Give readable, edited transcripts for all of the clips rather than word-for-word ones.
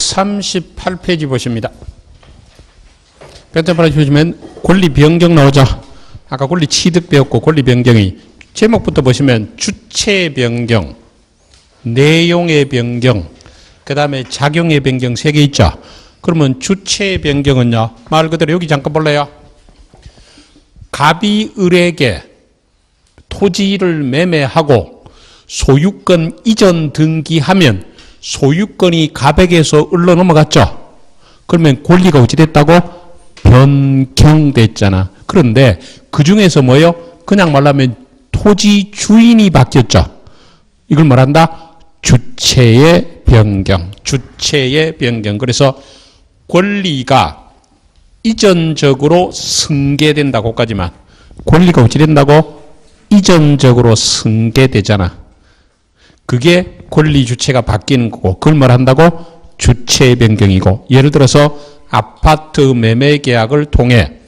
138페이지 보십니다. 뼈대바라 보시면 권리 변경 나오죠. 아까 권리 취득 배웠고 권리 변경이 제목부터 보시면 주체 변경, 내용의 변경, 그 다음에 작용의 변경 3개 있죠. 그러면 주체 변경은요, 말 그대로 여기 잠깐 볼래요? 갑이 을에게 토지를 매매하고 소유권 이전 등기하면 소유권이 갑에게서 을로 넘어갔죠. 그러면 권리가 어찌 됐다고? 변경됐잖아. 그런데 그 중에서 뭐요? 그냥 말하면 토지 주인이 바뀌었죠. 이걸 말한다? 주체의 변경. 주체의 변경. 그래서 권리가 이전적으로 승계된다고까지만. 권리가 어찌 된다고? 이전적으로 승계되잖아. 그게 권리 주체가 바뀌는 거고, 그걸 말한다고? 주체의 변경이고, 예를 들어서 아파트 매매 계약을 통해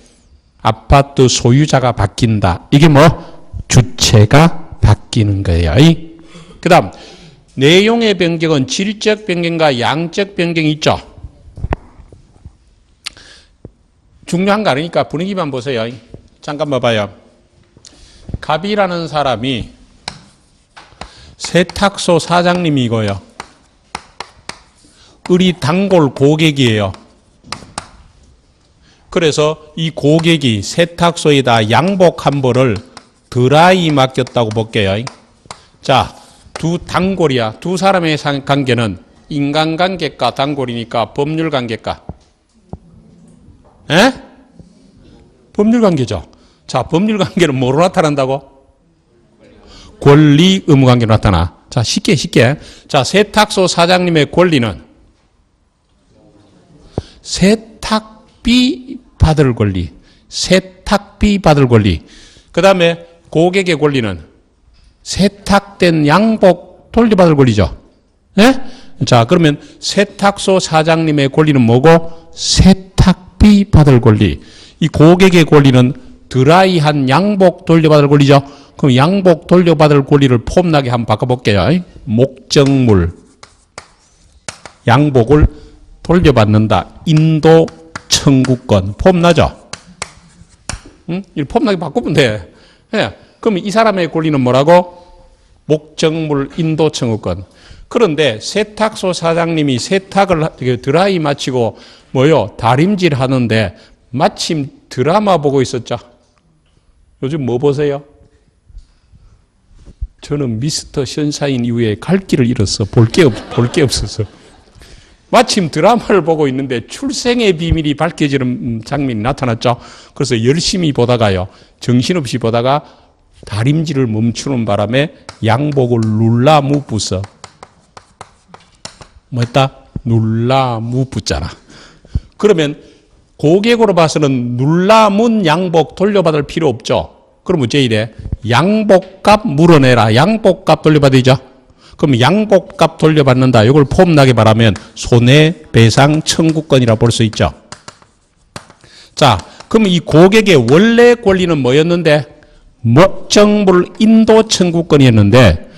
아파트 소유자가 바뀐다. 이게 뭐? 주체가 바뀌는 거예요. 그 다음 내용의 변경은 질적 변경과 양적 변경이 있죠. 중요한 거 아니니까 분위기만 보세요. 잠깐 봐봐요. 갑이라는 사람이 세탁소 사장님이고요. 을이 단골 고객이에요. 그래서 이 고객이 세탁소에다 양복 한 벌을 드라이 맡겼다고 볼게요. 자, 두 단골이야. 두 사람의 관계는 인간관계가 단골이니까 법률관계가. 에? 법률관계죠. 자, 법률관계는 뭐로 나타난다고? 권리 의무관계로 나타나. 자, 쉽게. 자, 세탁소 사장님의 권리는 세탁비 받을 권리. 세탁비 받을 권리. 그 다음에 고객의 권리는 세탁된 양복 돌려받을 권리죠. 예? 자, 그러면 세탁소 사장님의 권리는 뭐고? 세탁비 받을 권리. 이 고객의 권리는 드라이한 양복 돌려받을 권리죠. 그럼 양복 돌려받을 권리를 폼나게 한번 바꿔볼게요. 목적물. 양복을 돌려받는다. 인도 청구권. 폼나죠? 응? 이 폼나게 바꾸면 돼. 예. 그럼 이 사람의 권리는 뭐라고? 목적물 인도 청구권. 그런데 세탁소 사장님이 세탁을 드라이 마치고 뭐요? 다림질 하는데 마침 드라마 보고 있었죠. 요즘 뭐 보세요? 저는 미스터 션샤인 이후에 갈 길을 잃었어. 볼 게 없어서. 마침 드라마를 보고 있는데 출생의 비밀이 밝혀지는 장면이 나타났죠. 그래서 열심히 보다가요. 정신없이 보다가 다림질을 멈추는 바람에 양복을 눌라무부서. 뭐했다? 눌라무붙잖아. 그러면 고객으로 봐서는 눌라문 양복 돌려받을 필요 없죠. 그럼 어째 이래? 양복값 물어내라. 양복값 돌려받으죠. 그럼 양복값 돌려받는다. 이걸 폼나게 말하면 손해배상 청구권이라 볼 수 있죠. 자, 그럼 이 고객의 원래 권리는 뭐였는데? 목적물 인도 청구권이었는데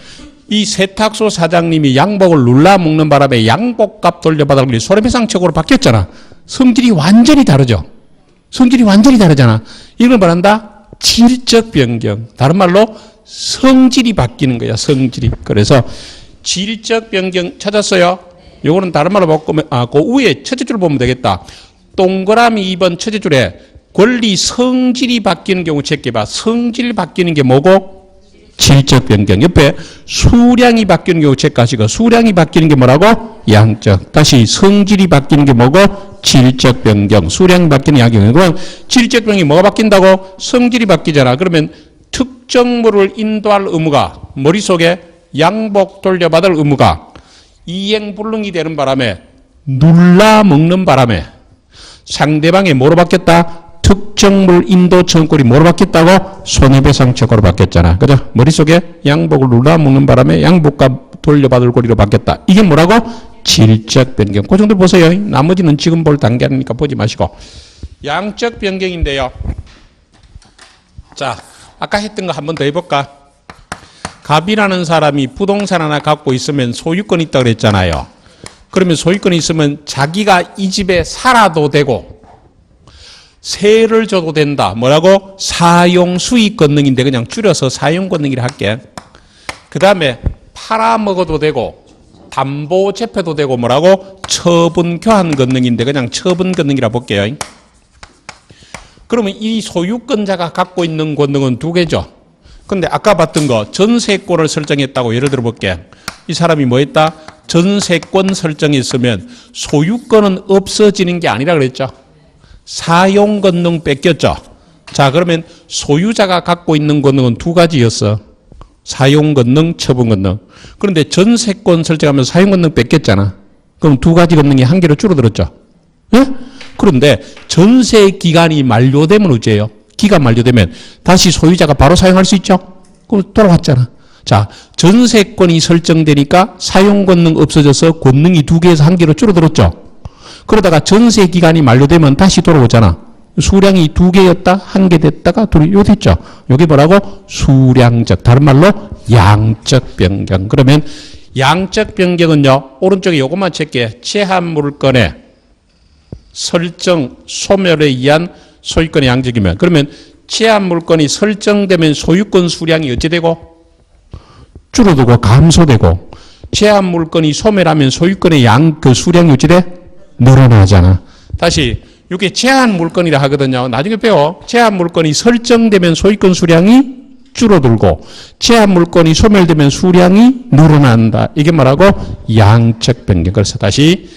이 세탁소 사장님이 양복을 눌러 묶는 바람에 양복값 돌려받을 권리 손해배상책으로 바뀌었잖아. 성질이 완전히 다르죠. 성질이 완전히 다르잖아. 이걸 말한다? 질적 변경. 다른 말로 성질이 바뀌는 거야. 성질이. 그래서 질적 변경 찾았어요. 요거는 다른 말로 바꾸면 그 위에 첫째 줄 보면 되겠다. 동그라미 2번 첫째 줄에 권리 성질이 바뀌는 경우 체크해봐. 성질이 바뀌는 게 뭐고? 질적 변경. 옆에 수량이 바뀌는 경우 체크하시고 수량이 바뀌는 게 뭐라고? 양적. 다시 성질이 바뀌는 게 뭐고? 질적 변경. 수량이 바뀌는 양적. 그럼 질적 변경이 뭐가 바뀐다고? 성질이 바뀌잖아. 그러면 특정물을 인도할 의무가 머릿속에 양복 돌려받을 의무가 이행불능이 되는 바람에 눌러먹는 바람에 상대방이 뭐로 바뀌었다? 특정물 인도 청구권이 뭐로 바뀌었다고? 손해배상책으로 바뀌었잖아. 그죠? 머릿속에 양복을 눌러먹는 바람에 양복값 돌려받을 권리로 바뀌었다. 이게 뭐라고? 질적 변경. 그 정도 보세요. 나머지는 지금 볼 단계 아니니까 보지 마시고. 양적 변경인데요. 자, 아까 했던 거 한 번 더 해볼까? 갑이라는 사람이 부동산 하나 갖고 있으면 소유권이 있다고 그랬잖아요. 그러면 소유권이 있으면 자기가 이 집에 살아도 되고 세를 줘도 된다. 뭐라고? 사용수익권능인데 그냥 줄여서 사용권능이라 할게. 그 다음에 팔아먹어도 되고 담보재패도 되고 뭐라고? 처분교환권능인데 그냥 처분권능이라 볼게요. 그러면 이 소유권자가 갖고 있는 권능은 두 개죠. 근데 아까 봤던 거 전세권을 설정했다고 예를 들어 볼게. 이 사람이 뭐 했다? 전세권 설정했으면 소유권은 없어지는 게 아니라 그랬죠. 사용권능 뺏겼죠. 자, 그러면 소유자가 갖고 있는 권능은 두 가지였어. 사용권능, 처분권능. 그런데 전세권 설정하면서 사용권능 뺏겼잖아. 그럼 두 가지 권능이 한 개로 줄어들었죠. 예? 그런데 전세 기간이 만료되면 어째요? 기간 만료되면 다시 소유자가 바로 사용할 수 있죠? 그럼 돌아왔잖아. 자, 전세권이 설정되니까 사용권능 없어져서 권능이 두 개에서 한 개로 줄어들었죠? 그러다가 전세 기간이 만료되면 다시 돌아오잖아. 수량이 두 개였다, 한 개 됐다가 둘이 요 됐죠? 요게 뭐라고? 수량적. 다른 말로 양적 변경. 그러면 양적 변경은요, 오른쪽에 요것만 칠게. 제한 물건의 설정, 소멸에 의한 소유권의 양적이면, 그러면 제한 물건이 설정되면 소유권 수량이 어찌 되고? 줄어들고 감소되고, 제한 물건이 소멸하면 소유권의 그 수량이 어찌 돼? 늘어나잖아. 다시, 이게 제한 물건이라 하거든요. 나중에 배워. 제한 물건이 설정되면 소유권 수량이 줄어들고, 제한 물건이 소멸되면 수량이 늘어난다. 이게 뭐라고? 양적 변경. 그래서 다시,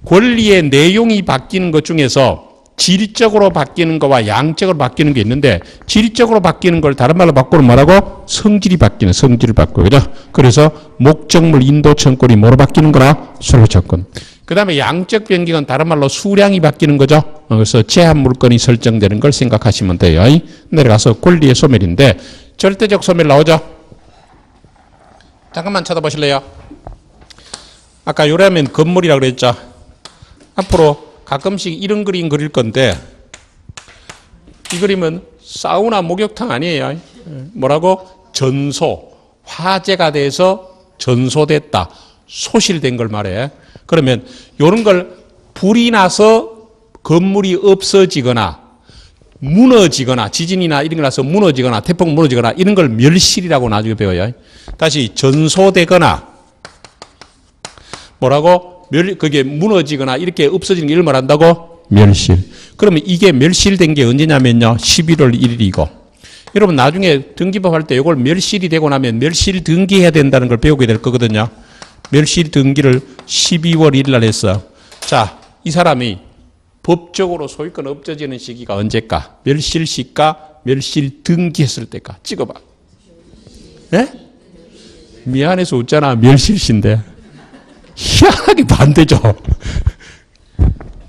권리의 내용이 바뀌는 것 중에서 질적으로 바뀌는 거와 양적으로 바뀌는 게 있는데, 질적으로 바뀌는 걸 다른 말로 바꾸면 뭐라고? 성질이 바뀌는, 성질을 바꾸고, 그죠? 그래서 목적물 인도청권이 뭐로 바뀌는 거라? 소유청권. 그 다음에 양적 변경은 다른 말로 수량이 바뀌는 거죠. 그래서 제한 물건이 설정되는 걸 생각하시면 돼요. 내려가서 권리의 소멸인데, 절대적 소멸 나오죠? 잠깐만 쳐다보실래요? 아까 요라면 건물이라고 그랬죠? 앞으로 가끔씩 이런 그림 그릴 건데, 이 그림은 사우나 목욕탕 아니에요. 뭐라고? 전소. 화재가 돼서 전소됐다. 소실된 걸 말해. 그러면 이런 걸 불이 나서 건물이 없어지거나 무너지거나 지진이나 이런 거 나서 무너지거나 태풍 무너지거나 이런 걸 멸실이라고 나중에 배워요. 다시 전소되거나 뭐라고? 그게 무너지거나 이렇게 없어지는 게 이걸 말한다고? 멸실. 그러면 이게 멸실된 게 언제냐면요. 11월 1일이고. 여러분 나중에 등기법 할 때 이걸 멸실이 되고 나면 멸실 등기해야 된다는 걸 배우게 될 거거든요. 멸실 등기를 12월 1일 날 했어. 자, 이 사람이 법적으로 소유권 없어지는 시기가 언제까? 멸실시가 멸실 등기했을 때까? 찍어봐. 네? 미안해서 웃잖아. 멸실시인데. 희한하게 반대죠.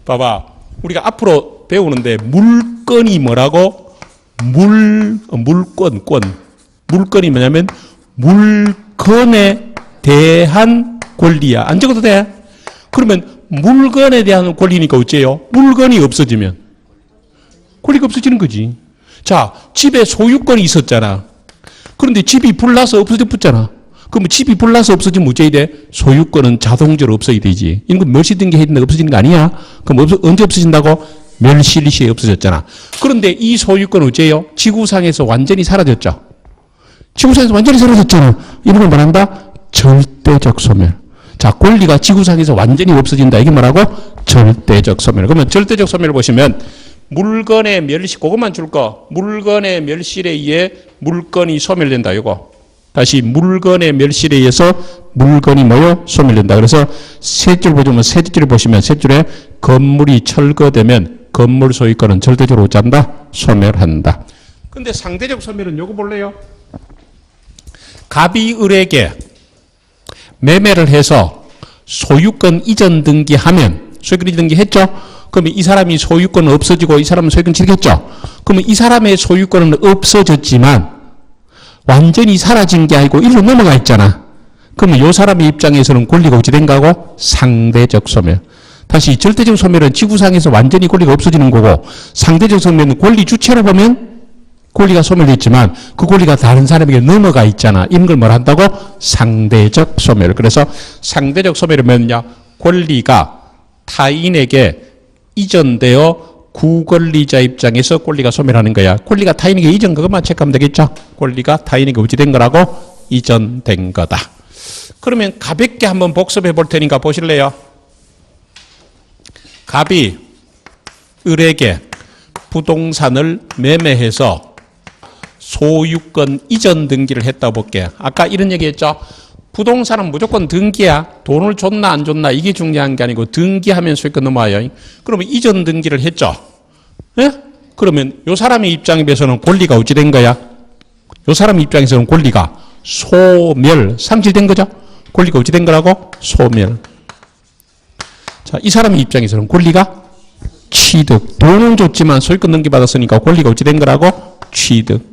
봐봐. 우리가 앞으로 배우는데 물건이 뭐라고? 물건이 뭐냐면 물건에 대한 권리야. 안 적어도 돼? 그러면 물건에 대한 권리니까 어째요? 물건이 없어지면 권리가 없어지는 거지. 자, 집에 소유권이 있었잖아. 그런데 집이 불나서 없어져 붙잖아. 그럼 집이 불나서 없어지면 어째야 돼? 소유권은 자동적으로 없어야 되지. 이건 멸실 등기했는데 없어지는 거 아니야? 그럼 언제 없어진다고? 멸실 시에 없어졌잖아. 그런데 이 소유권은 어째요? 지구상에서 완전히 사라졌죠. 지구상에서 완전히 사라졌잖아. 이런 걸 말한다? 절대적 소멸. 자, 권리가 지구상에서 완전히 없어진다. 이게 뭐라고? 절대적 소멸. 그러면 절대적 소멸을 보시면 물건의 멸실, 그것만 줄 거. 물건의 멸실에 의해 물건이 소멸된다. 이거. 다시 물건의 멸실에 의해서 물건이 뭐요? 소멸된다. 그래서 세 줄 보시면 세 줄을 보시면 세 줄에 건물이 철거되면 건물 소유권은 절대적으로 어쩐다? 소멸한다. 근데 상대적 소멸은 요거 볼래요? 갑이 을에게 매매를 해서 소유권 이전 등기하면 소유권 이전 등기했죠? 그러면 이 사람이 소유권은 없어지고 이 사람은 소유권 취득했죠? 그러면 이 사람의 소유권은 없어졌지만 완전히 사라진 게 아니고 일로 넘어가 있잖아. 그러면 이 사람의 입장에서는 권리가 어찌 된 거고? 상대적 소멸. 다시 절대적 소멸은 지구상에서 완전히 권리가 없어지는 거고 상대적 소멸은 권리 주체로 보면 권리가 소멸됐지만 그 권리가 다른 사람에게 넘어가 있잖아. 이런 걸 뭘 한다고? 상대적 소멸. 그래서 상대적 소멸은 뭐냐? 권리가 타인에게 이전되어 구권리자 입장에서 권리가 소멸하는 거야. 권리가 타인에게 이전 그것만 체크하면 되겠죠. 권리가 타인에게 우지된 거라고 이전된 거다. 그러면 가볍게 한번 복습해 볼 테니까 보실래요? 갑이 을에게 부동산을 매매해서 소유권 이전 등기를 했다고 볼게. 아까 이런 얘기했죠. 부동산은 무조건 등기야. 돈을 줬나 안 줬나 이게 중요한 게 아니고 등기하면 소유권 넘어와요. 그러면 이전 등기를 했죠. 예? 그러면 요 사람의 입장에서는 권리가 어찌 된 거야? 요 사람 입장에서는 권리가 소멸, 상실된 거죠. 권리가 어찌 된 거라고? 소멸. 자, 이 사람의 입장에서는 권리가 취득. 돈을 줬지만 소유권 등기받았으니까 권리가 어찌 된 거라고? 취득.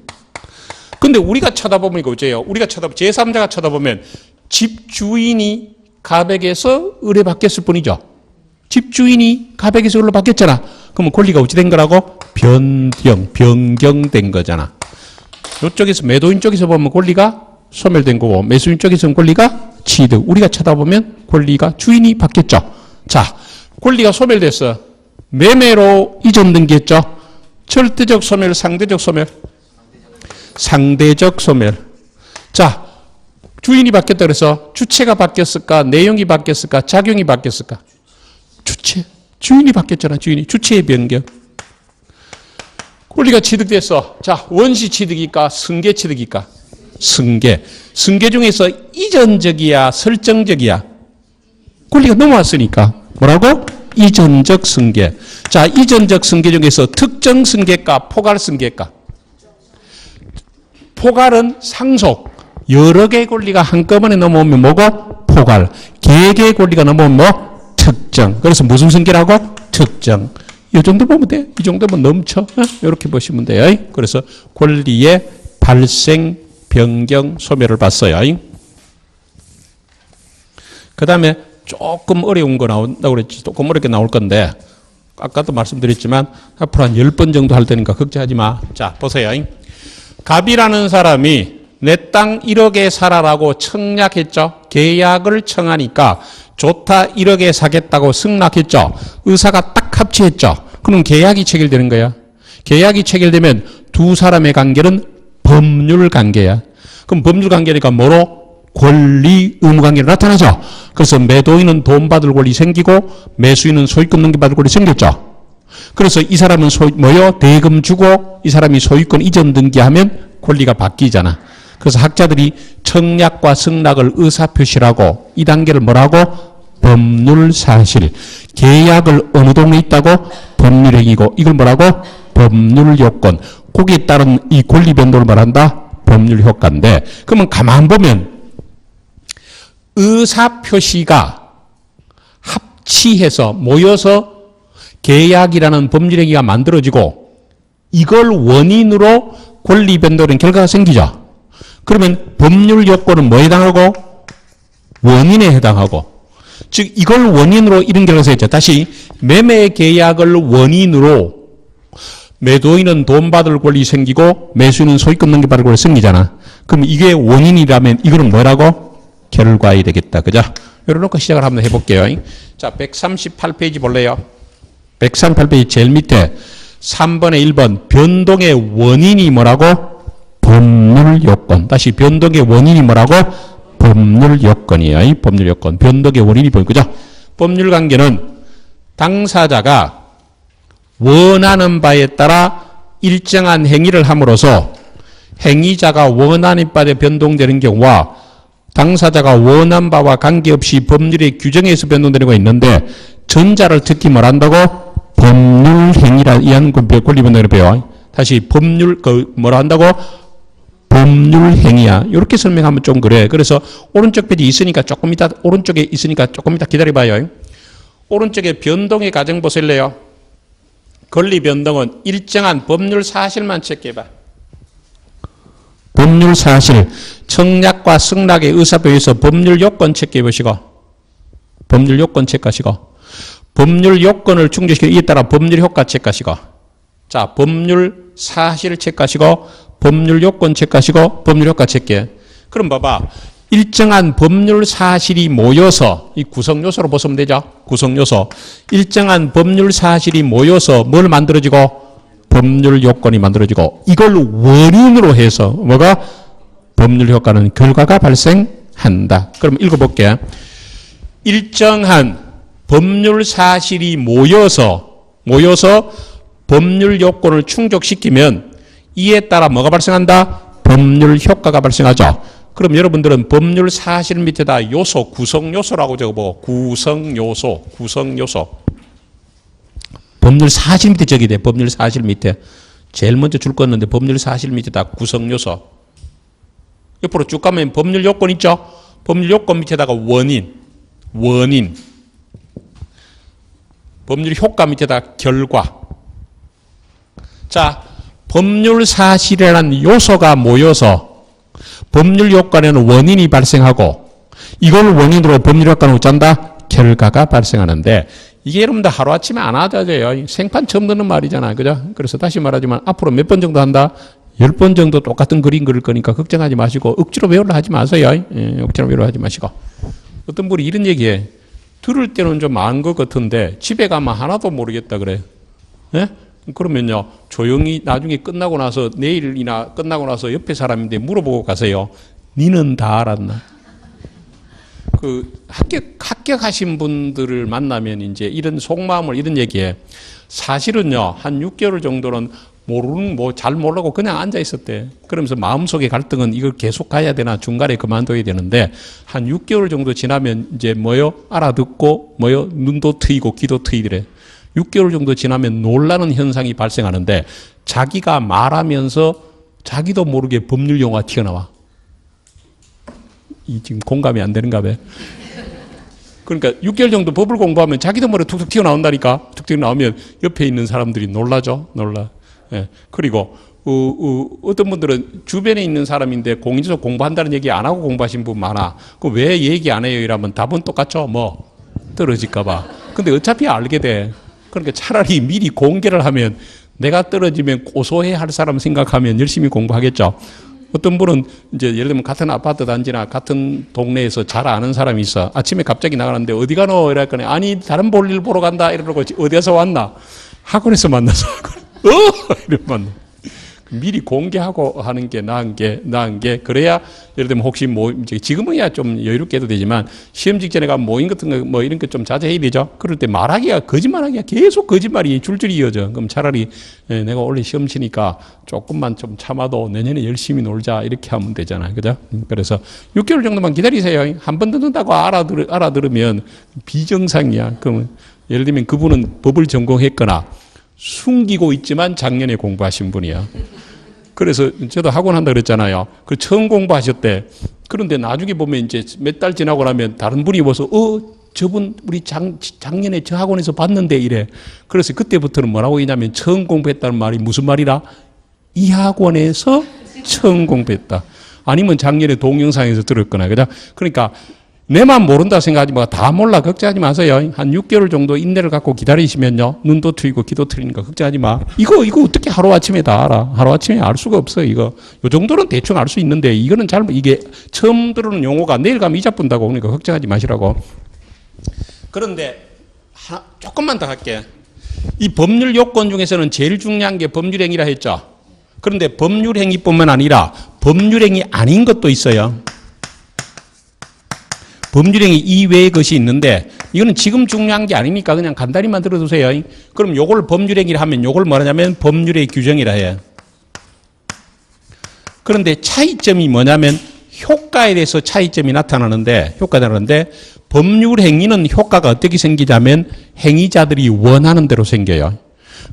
근데 우리가 쳐다보면 이거 어째요? 우리가 제3자가 쳐다보면 집주인이 갑에게서 을에 바뀌었을 뿐이죠. 집주인이 갑에게서 을로 바뀌었잖아. 그러면 권리가 어찌 된 거라고? 변경된 거잖아. 이쪽에서 매도인 쪽에서 보면 권리가 소멸된 거고 매수인 쪽에서는 권리가 취득. 우리가 쳐다보면 권리가 주인이 바뀌었죠. 자, 권리가 소멸됐어. 매매로 이전 등기했죠. 절대적 소멸, 상대적 소멸. 상대적 소멸. 자, 주인이 바뀌었다 그래서 주체가 바뀌었을까? 내용이 바뀌었을까? 작용이 바뀌었을까? 주체. 주인이 바뀌었잖아. 주인이. 주체의 변경. 권리가 취득됐어. 자, 원시 취득일까? 승계 취득일까? 승계. 승계 중에서 이전적이야? 설정적이야? 권리가 넘어왔으니까. 뭐라고? 이전적 승계. 자, 이전적 승계 중에서 특정 승계일까? 포괄 승계일까? 포괄은 상속. 여러 개의 권리가 한꺼번에 넘어오면 뭐고? 포괄. 개개의 권리가 넘어오면 뭐? 특정. 그래서 무슨 승계라고? 특정. 이 정도 보면 돼. 이 정도면 넘쳐. 이렇게 보시면 돼요. 그래서 권리의 발생, 변경, 소멸을 봤어요. 그 다음에 조금 어려운 거 나온다고 그랬지. 조금 어렵게 나올 건데 아까도 말씀드렸지만 앞으로 한 10번 정도 할 테니까 걱정하지 마. 자, 보세요. 갑이라는 사람이 내 땅 1억에 사라라고 청약했죠. 계약을 청하니까 좋다 1억에 사겠다고 승낙했죠. 의사가 딱 합치했죠. 그럼 계약이 체결되는 거야. 계약이 체결되면 두 사람의 관계는 법률 관계야. 그럼 법률 관계니까 뭐로? 권리, 의무 관계로 나타나죠. 그래서 매도인은 돈 받을 권리 생기고 매수인은 소유권 넘겨받을 권리 생겼죠. 그래서 이 사람은 뭐요? 대금 주고 이 사람이 소유권 이전 등기하면 권리가 바뀌잖아. 그래서 학자들이 청약과 승낙을 의사표시라고 이 단계를 뭐라고? 법률사실. 계약을 어느 동네 있다고? 법률행위고 이걸 뭐라고? 법률요건. 거기에 따른 이 권리 변동을 말한다? 법률효과인데 그러면 가만 보면 의사표시가 합치해서 모여서 계약이라는 법률행위가 만들어지고 이걸 원인으로 권리 변동된 결과가 생기죠. 그러면 법률 요건은 뭐에 해당하고? 원인에 해당하고. 즉 이걸 원인으로 이런 결과가 생겼죠. 다시 매매 계약을 원인으로 매도인은 돈 받을 권리 생기고 매수인은 소유권 넘겨받을 권리 생기잖아. 그럼 이게 원인이라면 이거는 뭐라고? 결과이 되겠다. 그죠? 이렇게 시작을 한번 해볼게요. 자, 138페이지 볼래요? 138페이지 제일 밑에 3번에 1번 변동의 원인이 뭐라고? 법률 요건. 다시 변동의 원인이 뭐라고? 법률 요건이에요. 법률 요건. 변동의 원인이 보이죠. 그죠? 법률 관계는 당사자가 원하는 바에 따라 일정한 행위를 함으로써 행위자가 원하는 바에 변동되는 경우와 당사자가 원한 바와 관계없이 법률의 규정에서 변동되는 거 있는데 전자를 특히 뭐란다고? 법률 행위라 이한 권리 변동을 배워. 다시 법률 뭐라 한다고? 법률 행위야. 이렇게 설명하면 좀 그래. 그래서 오른쪽 페이지 있으니까 조금 이따 오른쪽에 있으니까 조금 이따 기다려봐요. 오른쪽에 변동의 과정 보실래요? 권리 변동은 일정한 법률 사실만 체크해봐. 법률 사실, 청약과 승낙의 의사표에서 법률 요건 체크해 보시고, 법률 요건 체크하시고, 법률 요건을 충족시키는 이에 따라 법률 효과 체크하시고, 자, 법률 사실 체크하시고, 법률 요건 체크하시고, 법률 효과 체크해. 그럼 봐봐. 일정한 법률 사실이 모여서, 이 구성요소로 보시면 되죠. 구성요소. 일정한 법률 사실이 모여서 뭘 만들어지고? 법률 요건이 만들어지고, 이걸 원인으로 해서 뭐가? 법률 효과는 결과가 발생한다. 그럼 읽어볼게요. 일정한 법률 사실이 모여서 법률 요건을 충족시키면 이에 따라 뭐가 발생한다? 법률 효과가 발생하죠. 그럼 여러분들은 법률 사실 밑에다 요소, 구성요소라고 적어보고, 구성요소. 법률 사실 밑에 적이 돼. 법률 사실 밑에. 제일 먼저 줄 거 있는데 법률 사실 밑에다 구성요소. 옆으로 쭉 가면 법률 요건 있죠? 법률 요건 밑에다가 원인. 법률 효과 밑에다 결과. 자, 법률 사실이라는 요소가 모여서 법률 효과에는 원인이 발생하고, 이걸 원인으로 법률 효과는 어쩐다? 결과가 발생하는데, 이게 여러분들 하루아침에 안 하자돼요. 생판 처음 듣는 말이잖아. 그죠? 그래서 다시 말하지만 앞으로 몇 번 정도 한다? 10번 정도 똑같은 그림 그릴 거니까 걱정하지 마시고 억지로 외우려 하지 마세요. 억지로 외우려 하지 마시고. 어떤 분이 이런 얘기해. 들을 때는 좀 안 것 같은데 집에 가면 하나도 모르겠다 그래. 예? 그러면요, 조용히 나중에 끝나고 나서, 내일이나 끝나고 나서 옆에 사람인데 물어보고 가세요. 니는 다 알았나? 합격하신 분들을 만나면 이제 이런 속마음을 이런 얘기해. 사실은요, 한 6개월 정도는 잘 모르고 그냥 앉아 있었대. 그러면서 마음속의 갈등은 이걸 계속 가야 되나 중간에 그만둬야 되는데, 한 6개월 정도 지나면 이제 알아듣고 눈도 트이고 귀도 트이더래. 6개월 정도 지나면 놀라는 현상이 발생하는데, 자기가 말하면서 자기도 모르게 법률 용어가 튀어나와. 이 지금 공감이 안 되는가 봐. 그러니까 6개월 정도 법을 공부하면 자기도 모르게 툭툭 튀어나온다니까. 툭 튀어나오면 옆에 있는 사람들이 놀라죠. 예. 그리고 어떤 분들은 주변에 있는 사람인데 공인중개사 공부한다는 얘기 안 하고 공부하신 분 많아. 그 왜 얘기 안 해요? 이러면 답은 똑같죠. 떨어질까 봐. 근데 어차피 알게 돼. 그러니까 차라리 미리 공개를 하면, 내가 떨어지면 고소해야 할 사람 생각하면 열심히 공부하겠죠. 어떤 분은 이제 예를 들면 같은 아파트 단지나 같은 동네에서 잘 아는 사람이 있어. 아침에 갑자기 나가는데 어디 가노? 이랬더니 아니 다른 볼일 보러 간다. 이러고 어디서 왔나? 학원에서 만나서 이러면 만나. 미리 공개하고 하는 게 나은 게 그래야 예를 들면 혹시 지금은야 좀 여유롭게 해도 되지만 시험 직전에 가면 모임 같은 거 이런 거 좀 자제해야 되죠. 그럴 때 거짓말하기가 계속 거짓말이 줄줄이 이어져. 그럼 차라리 내가 원래 시험 치니까 조금만 좀 참아도 내년에 열심히 놀자 이렇게 하면 되잖아요. 그죠? 그래서 6개월 정도만 기다리세요. 한 번 듣는다고 알아들으면 비정상이야. 그러면 예를 들면 그분은 법을 전공했거나 숨기고 있지만 작년에 공부하신 분이야. 그래서 저도 학원 한다 그랬잖아요. 그 처음 공부하셨대. 그런데 나중에 보면 이제 몇 달 지나고 나면 다른 분이 와서 저분 우리 작년에 저 학원에서 봤는데 이래. 그래서 그때부터는 뭐라고 했냐면 처음 공부했다는 말이 무슨 말이라? 이 학원에서 처음 공부했다. 아니면 작년에 동영상에서 들었거나. 그죠? 그러니까 내만 모른다 생각하지 마. 다 몰라. 걱정하지 마세요. 한 6개월 정도 인내를 갖고 기다리시면요. 눈도 트이고 귀도 트이니까 걱정하지 마. 이거 어떻게 하루아침에 다 알아? 하루아침에 알 수가 없어, 이거. 요 정도는 대충 알 수 있는데, 이거는 이게 처음 들어오는 용어가 내일 가면 이자 분다고. 그러니까 걱정하지 마시라고. 그런데, 조금만 더 할게. 이 법률 요건 중에서는 제일 중요한 게 법률행위라 했죠. 그런데 법률행위뿐만 아니라 법률행위 아닌 것도 있어요. 법률행위 이외의 것이 있는데 이거는 지금 중요한 게 아니니까 그냥 간단히만 들어두세요. 그럼 요걸 법률행위를 하면 요걸 뭐냐면 법률의 규정이라 해요. 그런데 차이점이 뭐냐면 효과에 대해서 차이점이 나타나는데 법률행위는 효과가 어떻게 생기냐면 행위자들이 원하는 대로 생겨요.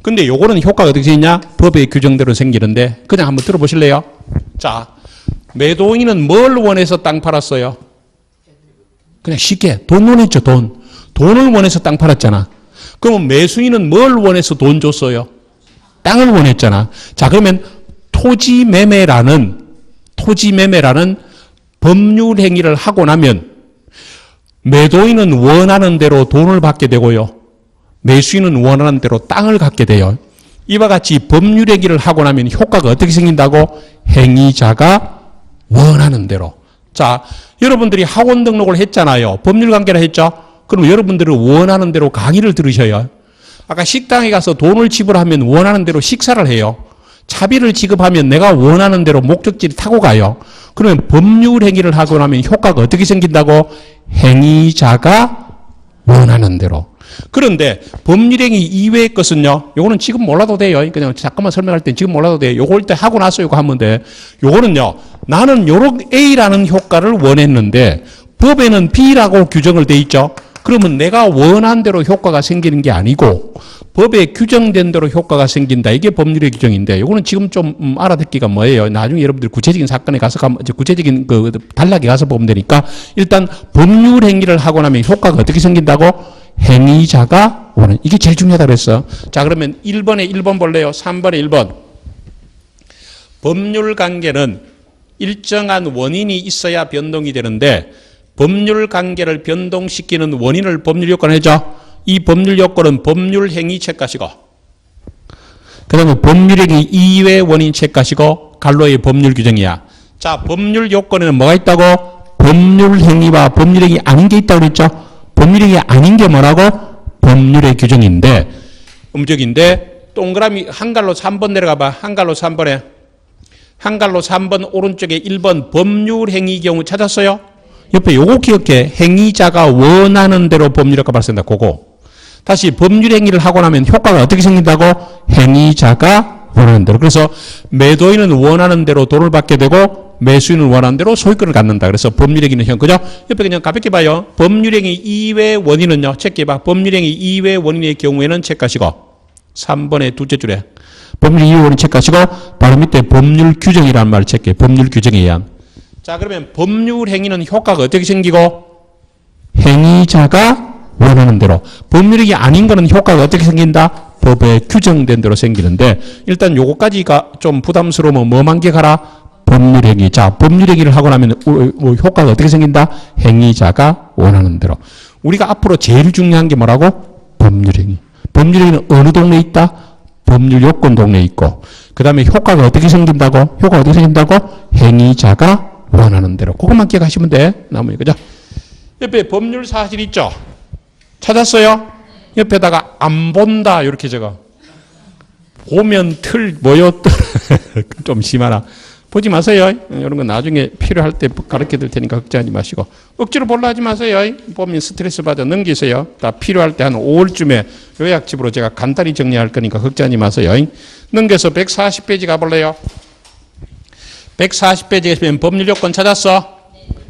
근데 요거는 효과가 어떻게 생기냐? 법의 규정대로 생기는데 그냥 한번 들어보실래요? 자, 매도인은 뭘 원해서 땅 팔았어요? 그냥 쉽게 돈 원했죠. 돈을 원해서 땅 팔았잖아. 그러면 매수인은 뭘 원해서 돈 줬어요? 땅을 원했잖아. 자, 그러면 토지 매매라는 법률 행위를 하고 나면 매도인은 원하는 대로 돈을 받게 되고요. 매수인은 원하는 대로 땅을 갖게 돼요. 이와 같이 법률 행위를 하고 나면 효과가 어떻게 생긴다고? 행위자가 원하는 대로 자, 여러분들이 학원 등록을 했잖아요. 법률관계라 했죠? 그럼 여러분들은 원하는 대로 강의를 들으셔요. 아까 식당에 가서 돈을 지불하면 원하는 대로 식사를 해요. 차비를 지급하면 내가 원하는 대로 목적지를 타고 가요. 그러면 법률 행위를 하고 나면 효과가 어떻게 생긴다고? 행위자가 원하는 대로. 그런데 법률 행위 이외의 것은요, 요거는 지금 몰라도 돼요. 그냥 잠깐만 설명할 때 지금 몰라도 돼요. 요걸 때 하고 나서 요거 하면 돼. 요거는요, 나는 요런 A라는 효과를 원했는데 법에는 B라고 규정을 돼 있죠. 그러면 내가 원한 대로 효과가 생기는 게 아니고 법에 규정된 대로 효과가 생긴다. 이게 법률의 규정인데 요거는 지금 좀 알아듣기가 뭐예요. 나중에 여러분들 구체적인 사건에 가서 구체적인 그 단락에 가서 보면 되니까 일단 법률 행위를 하고 나면 효과가 어떻게 생긴다고? 행위자가 원하는. 이게 제일 중요하다고 그랬어. 자, 그러면 1번에 1번 볼래요? 3번에 1번. 법률 관계는 일정한 원인이 있어야 변동이 되는데 법률 관계를 변동시키는 원인을 법률 요건을 해줘. 이 법률 요건은 법률 행위 책가시고 그 다음에 법률 행위 이외 원인 책가시고 갈로의 법률 규정이야. 자, 법률 요건에는 뭐가 있다고? 법률 행위와 법률 행위 아닌 게 있다고 그랬죠. 법률 행위 아닌 게 뭐라고? 법률의 규정인데 음적인데 동그라미 한갈로 3번 내려가 봐. 한갈로 3번에 한갈로 3번 오른쪽에 1번 법률 행위 경우 찾았어요? 옆에 요거 기억해. 행위자가 원하는 대로 법률 효과 발생한다. 그거. 다시 법률 행위를 하고 나면 효과가 어떻게 생긴다고? 행위자가 원하는 대로. 그래서 매도인은 원하는 대로 돈을 받게 되고 매수인은 원하는 대로 소유권을 갖는다. 그래서 법률 행위는 형, 그죠? 옆에 그냥 가볍게 봐요. 법률 행위 이외 원인은요. 체크해봐. 법률 행위 이외 원인의 경우에는 체크하시고 3번의 둘째 줄에 법률 이외 원인 체크하시고 바로 밑에 법률 규정이라는 말을 체크해. 법률 규정에 의한. 자, 그러면 법률 행위는 효과가 어떻게 생기고? 행위자가 원하는 대로. 법률 행위 아닌 거는 효과가 어떻게 생긴다? 법에 규정된 대로 생기는데 일단 요거까지가 좀 부담스러우면 뭐만 기억하라? 법률 행위. 자, 법률 행위를 하고 나면 효과가 어떻게 생긴다? 행위자가 원하는 대로. 우리가 앞으로 제일 중요한 게 뭐라고? 법률 행위. 법률 행위는 어느 동네에 있다? 법률 요건 동네에 있고 그 다음에 효과가 어떻게 생긴다고? 효과가 어떻게 생긴다고? 행위자가 원하는 대로. 그것만 기억하시면 돼. 나머지, 그죠? 옆에 법률 사실 있죠? 찾았어요? 옆에다가 안 본다. 이렇게 적어. 보면 틀, 뭐요? 좀 심하나. 보지 마세요. 이런 건 나중에 필요할 때 가르쳐 드릴 테니까 걱정하지 마시고. 억지로 보려 하지 마세요. 보면 스트레스 받아 넘기세요. 다 필요할 때 한 5월쯤에 요약집으로 제가 간단히 정리할 거니까 걱정하지 마세요. 넘겨서 140페이지 가볼래요? 140페이지에 보면 법률 요건 찾았어?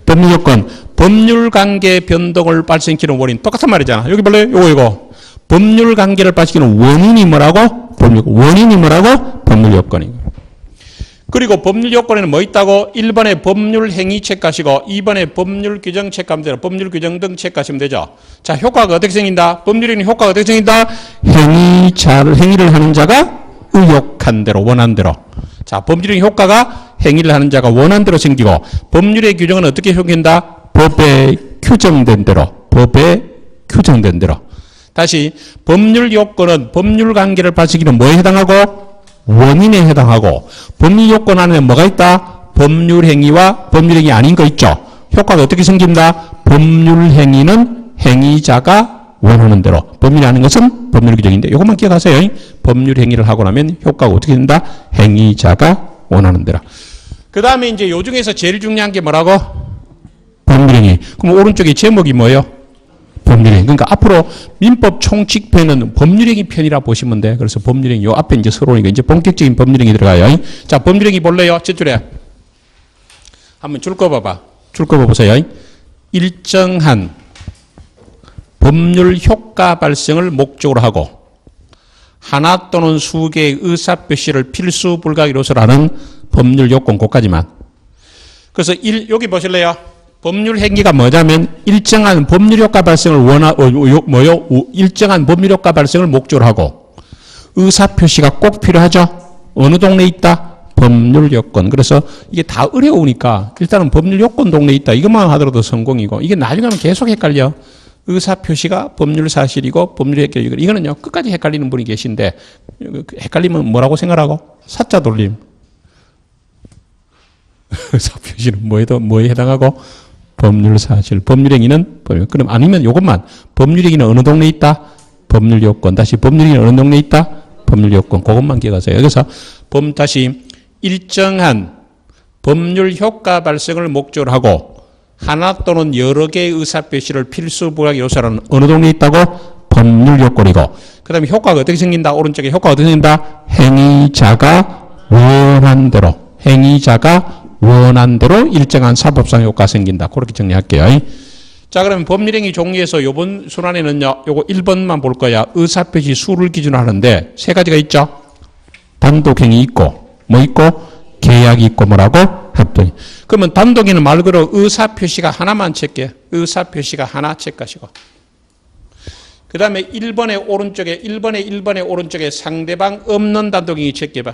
법률 요건. 법률 관계 변동을 발생시키는 원인. 똑같은 말이잖아. 여기 볼래요? 이거. 법률 관계를 발생시키는 원인이 뭐라고? 원인이 뭐라고? 법률 요건이고. 그리고 법률 요건에는 뭐 있다고? 1번에 법률 행위 체크하시고 2번에 법률 규정 체크하면 되죠. 법률 규정 등 체크하시면 되죠. 자, 효과가 어떻게 생긴다? 법률 행위 효과가 어떻게 생긴다? 행위를 하는 자가 의욕한 대로, 원한 대로. 자, 법률의 효과가 행위를 하는 자가 원한 대로 생기고 법률의 규정은 어떻게 생긴다? 법에 규정된 대로. 법에 규정된 대로. 다시 법률 요건은 법률 관계를 발생시키는 뭐에 해당하고? 원인에 해당하고 법률 요건 안에 뭐가 있다? 법률 행위와 법률 행위 아닌 거 있죠? 효과가 어떻게 생긴다? 법률 행위는 행위자가 원하는 대로. 법률이 아닌 것은 법률 규정인데 이것만 기억하세요. 법률 행위를 하고 나면 효과가 어떻게 된다? 행위자가 원하는 대로. 그 다음에 이제 요 중에서 제일 중요한 게 뭐라고? 법률 행위. 그럼 오른쪽에 제목이 뭐예요? 법률행위. 그러니까 앞으로 민법 총칙편은 법률행위 편이라 보시면 돼. 그래서 법률행위 요 앞에 이제 서론이니까 이제 본격적인 법률행위 들어가요. 자, 법률행위 볼래요? 뒷줄에 한번 줄 거 봐봐. 줄 거 보세요. 일정한 법률 효과 발생을 목적으로 하고 하나 또는 수개의 의사표시를 필수 불가기로서 하는 법률 요건 고까지만. 그래서 여기 보실래요? 법률 행위가 뭐냐면 일정한 법률 효과 발생을 일정한 법률 효과 발생을 목적으로 하고 의사표시가 꼭 필요하죠. 어느 동네에 있다? 법률 요건. 그래서 이게 다 어려우니까 일단은 법률 요건 동네에 있다. 이것만 하더라도 성공이고 이게 나중에 하면 계속 헷갈려. 의사표시가 법률 사실이고 법률 헷갈리고 이거는요 끝까지 헷갈리는 분이 계신데 헷갈리면 뭐라고 생각하고? 사자 돌림. 의사표시는 뭐에 해당하고? 법률사실. 법률행위는 법률. 그럼 아니면 이것만. 법률행위는 어느 동네에 있다? 법률요건. 다시 법률행위는 어느 동네에 있다? 법률요건. 그것만 기억하세요. 여기서 다시 일정한 법률 효과 발생을 목적으로 하고 하나 또는 여러 개의 의사표시를 필수 부각 요소라는 어느 동네에 있다고? 법률요건이고. 그 다음에 효과가 어떻게 생긴다? 오른쪽에 효과가 어떻게 생긴다? 행위자가 원한 대로 일정한 사법상 효과가 생긴다. 그렇게 정리할게요. 자, 그러면 법률행위 종류에서 요번 순환에는요, 요거 1번만 볼 거야. 의사표시 수를 기준으로 하는데 세 가지가 있죠. 단독행위 있고, 뭐 있고? 계약이 있고, 뭐라고? 합동. 그러면 단독행위는 말 그대로 의사표시가 하나만 체크해. 의사표시가 하나 체크하시고. 그 다음에 1번의 오른쪽에 상대방 없는 단독행위 체크해봐.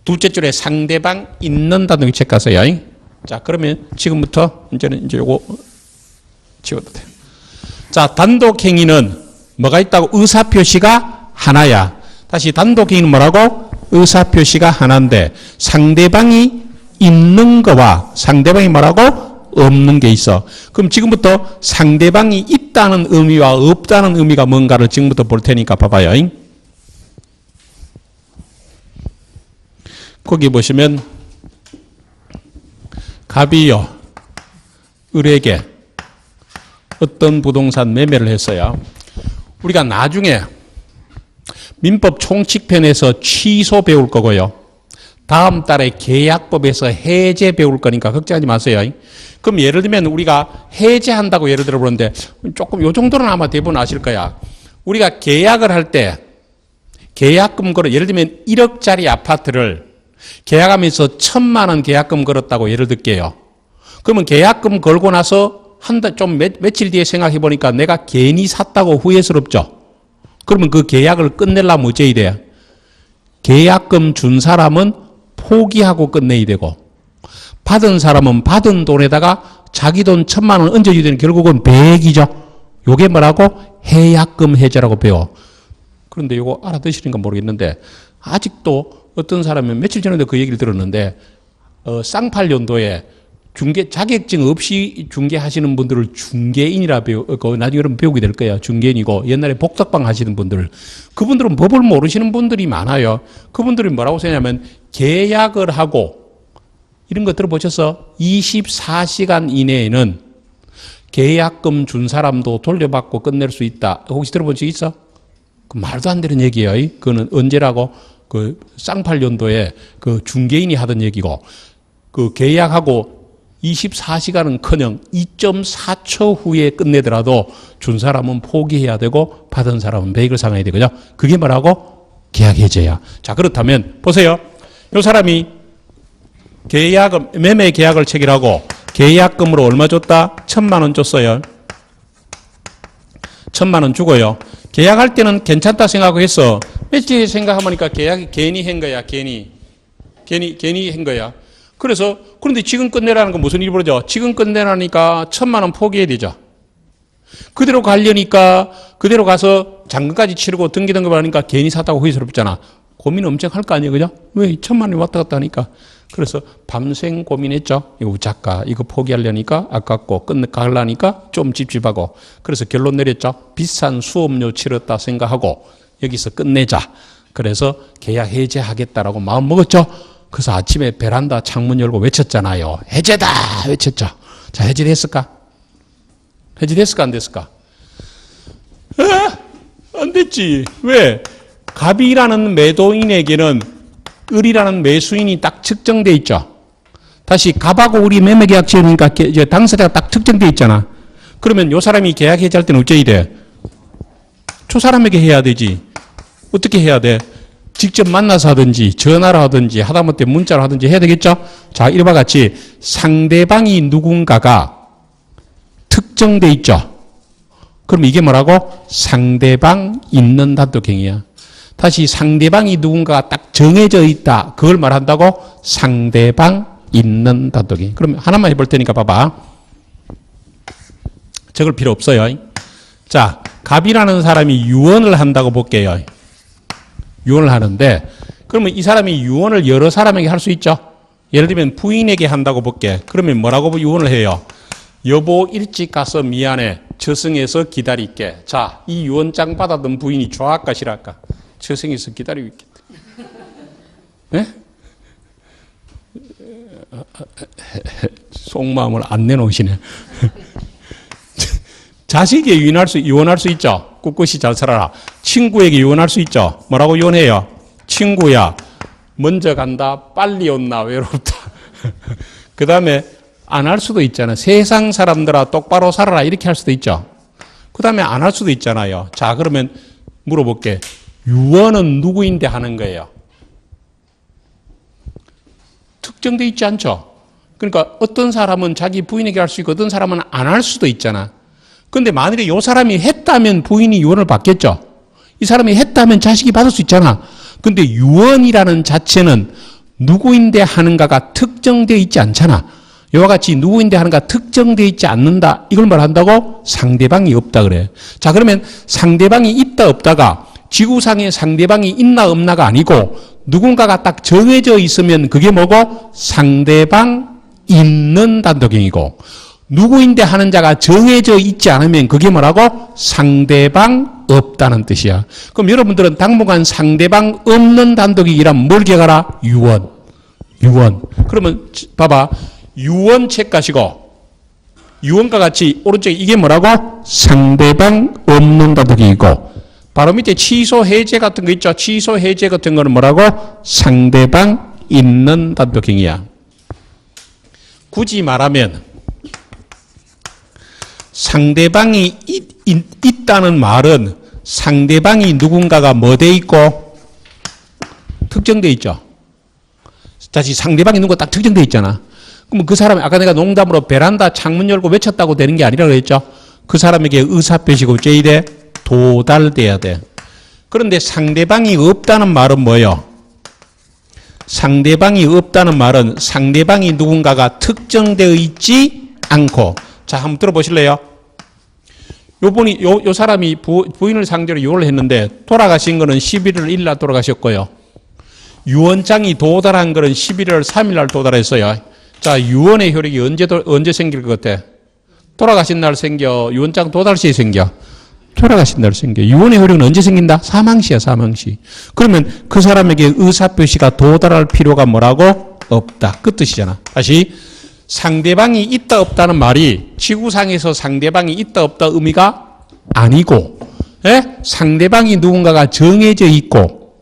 둘째 줄에 상대방 있는 단독행위 체크하세요. 자, 그러면 지금부터 이제 요거 지워도 돼요. 자, 단독행위는 뭐가 있다고? 의사표시가 하나야. 다시 단독행위는 뭐라고? 의사표시가 하나인데 상대방이 있는 거와 상대방이 뭐라고? 없는 게 있어. 그럼 지금부터 상대방이 있다는 의미와 없다는 의미가 뭔가를 지금부터 볼 테니까 봐봐요. 거기 보시면 갑이요 을에게 어떤 부동산 매매를 했어요. 우리가 나중에 민법 총칙편에서 취소 배울 거고요. 다음 달에 계약법에서 해제 배울 거니까 걱정하지 마세요. 그럼 예를 들면 우리가 해제한다고 예를 들어 보는데 조금 요 정도는 아마 대부분 아실 거야. 우리가 계약을 할 때 계약금 걸어 예를 들면 1억짜리 아파트를 계약하면서 1,000만 원 계약금 걸었다고 예를 들게요. 그러면 계약금 걸고 나서 한 달 좀 며칠 뒤에 생각해 보니까 내가 괜히 샀다고 후회스럽죠. 그러면 그 계약을 끝내려면 어째야 돼? 계약금 준 사람은 포기하고 끝내야 되고 받은 사람은 받은 돈에다가 자기 돈 1,000만 원 얹어줘야 되는 결국은 배액이죠. 요게 뭐라고? 해약금 해제라고 배워. 그런데 요거 알아듣시는가 모르겠는데 아직도 어떤 사람은 며칠 전에도 그 얘기를 들었는데 쌍팔년도에 자격증 없이 중개하시는 분들을 중개인이라 나중에 여러분 배우게 될 거예요. 중개인이고 옛날에 복덕방 하시는 분들 그분들은 법을 모르시는 분들이 많아요. 그분들이 뭐라고 쓰냐면 계약을 하고 이런 거 들어보셨어? 24시간 이내에는 계약금 준 사람도 돌려받고 끝낼 수 있다. 혹시 들어본 적 있어? 그 말도 안 되는 얘기예요. 그거는 언제라고? 그 쌍팔년도에 그 중개인이 하던 얘기고 그 계약하고 24시간은 커녕 2.4초 후에 끝내더라도 준 사람은 포기해야 되고 받은 사람은 배액을 상해야 되거든요. 그게 뭐라고? 계약 해제야. 자, 그렇다면 보세요. 이 사람이 매매 계약을 체결하고 계약금으로 얼마 줬다? 1,000만 원 줬어요. 1,000만 원 주고요. 계약할 때는 괜찮다 생각하고 했어. 며칠 생각해보니까 계약이 괜히 한 거야. 괜히 한 거야. 그런데 지금 끝내라는 건 무슨 일이 벌어져? 지금 끝내라니까 1,000만 원 포기해야 되죠. 그대로 가려니까 그대로 가서 잔금까지 치르고 등기하니까 괜히 샀다고 후회스럽잖아. 고민 엄청 할 거 아니에요, 그죠? 왜 1,000만 원이 왔다 갔다 하니까. 그래서 밤생 고민했죠. 이거 작가 이거 포기하려니까 아깝고 가려니까 좀 찝찝하고. 그래서 결론 내렸죠. 비싼 수업료 치렀다 생각하고 여기서 끝내자. 그래서 계약 해제하겠다라고 마음 먹었죠. 그래서 아침에 베란다 창문 열고 외쳤잖아요. 해제다! 외쳤죠. 자, 해제됐을까? 해제됐을까? 안 됐을까? 안 됐지. 왜? 갑이라는 매도인에게는 을이라는 매수인이 딱 측정돼 있죠. 다시 갑하고 을이 매매 계약 지으니까 당사자가 딱 특정돼 있잖아. 그러면 요 사람이 계약 해제할 때는 어째야 돼? 저 사람에게 해야 되지. 어떻게 해야 돼? 직접 만나서 하든지 전화로 하든지 하다못해 문자로 하든지 해야 되겠죠? 자, 이와 같이 상대방이 누군가가 특정돼 있죠. 그럼 이게 뭐라고? 상대방 있는 단독행위야. 다시 상대방이 누군가가 딱 정해져 있다. 그걸 말한다고? 상대방 있는 단독행위. 그럼 하나만 해볼 테니까 봐봐. 적을 필요 없어요. 자, 갑이라는 사람이 유언을 한다고 볼게요. 유언을 하는데 그러면 이 사람이 유언을 여러 사람에게 할 수 있죠. 예를 들면 부인에게 한다고 볼게. 그러면 뭐라고 유언을 해요? 여보 일찍 가서 미안해. 저승에서 기다릴게. 자, 이 유언장 받았던 부인이 좋아할까 싫어할까? 저승에서 기다리고 있겠다. 네? 속마음을 안 내놓으시네. 자식에게 유언할 수 있죠. 꿋꿋이 잘 살아라. 친구에게 유언할 수 있죠. 뭐라고 유언해요? 친구야, 먼저 간다. 빨리 온나. 외롭다. 그 다음에 안 할 수도 있잖아요. 세상 사람들아 똑바로 살아라. 이렇게 할 수도 있죠. 그 다음에 안 할 수도 있잖아요. 자, 그러면 물어볼게. 유언은 누구인데 하는 거예요? 특정되어 있지 않죠. 그러니까 어떤 사람은 자기 부인에게 할 수 있고 어떤 사람은 안 할 수도 있잖아. 그런데 만일에 이 사람이 했다면 부인이 유언을 받겠죠. 이 사람이 했다면 자식이 받을 수 있잖아. 그런데 유언이라는 자체는 누구인데 하는가가 특정되어 있지 않잖아. 이와 같이 누구인데 하는가 특정되어 있지 않는다. 이걸 말한다고? 상대방이 없다 그래. 자, 그러면 상대방이 있다 없다가 지구상에 상대방이 있나 없나가 아니고 누군가가 딱 정해져 있으면 그게 뭐고? 상대방 있는 단도경이고, 누구인데 하는 자가 정해져 있지 않으면 그게 뭐라고? 상대방 없다는 뜻이야. 그럼 여러분들은 당분간 상대방 없는 단도경이라면 뭘 기억하라? 유언. 그러면 봐봐. 유언책 가시고 유언과 같이 오른쪽에 이게 뭐라고? 상대방 없는 단도경이고, 바로 밑에 취소 해제 같은 거 있죠. 취소 해제 같은 거는 뭐라고? 상대방 있는 단도경이야. 굳이 말하면 상대방이 있다는 말은 상대방이 누군가가 뭐 돼 있고 특정돼 있죠. 다시 상대방이 누군가 딱 특정돼 있잖아. 그럼 그 사람이 아까 내가 농담으로 베란다 창문 열고 외쳤다고 되는 게 아니라 그랬죠. 그 사람에게 의사표시가 어째야 돼? 도달돼야 돼. 그런데 상대방이 없다는 말은 뭐예요? 상대방이 없다는 말은 상대방이 누군가가 특정되어 있지 않고. 자, 한번 들어보실래요? 요 사람이 부인을 상대로 유언을 했는데 돌아가신 거는 11월 1일 날 돌아가셨고요. 유언장이 도달한 거는 11월 3일 날 도달했어요. 자, 유언의 효력이 언제 생길 것 같아? 돌아가신 날 생겨? 유언장 도달 시에 생겨? 돌아가신 날 생겨. 유언의 효력은 언제 생긴다? 사망시야, 사망시. 그러면 그 사람에게 의사표시가 도달할 필요가 뭐라고? 없다. 그 뜻이잖아. 다시. 상대방이 있다 없다는 말이 지구상에서 상대방이 있다 없다 의미가 아니고, 상대방이 누군가가 정해져 있고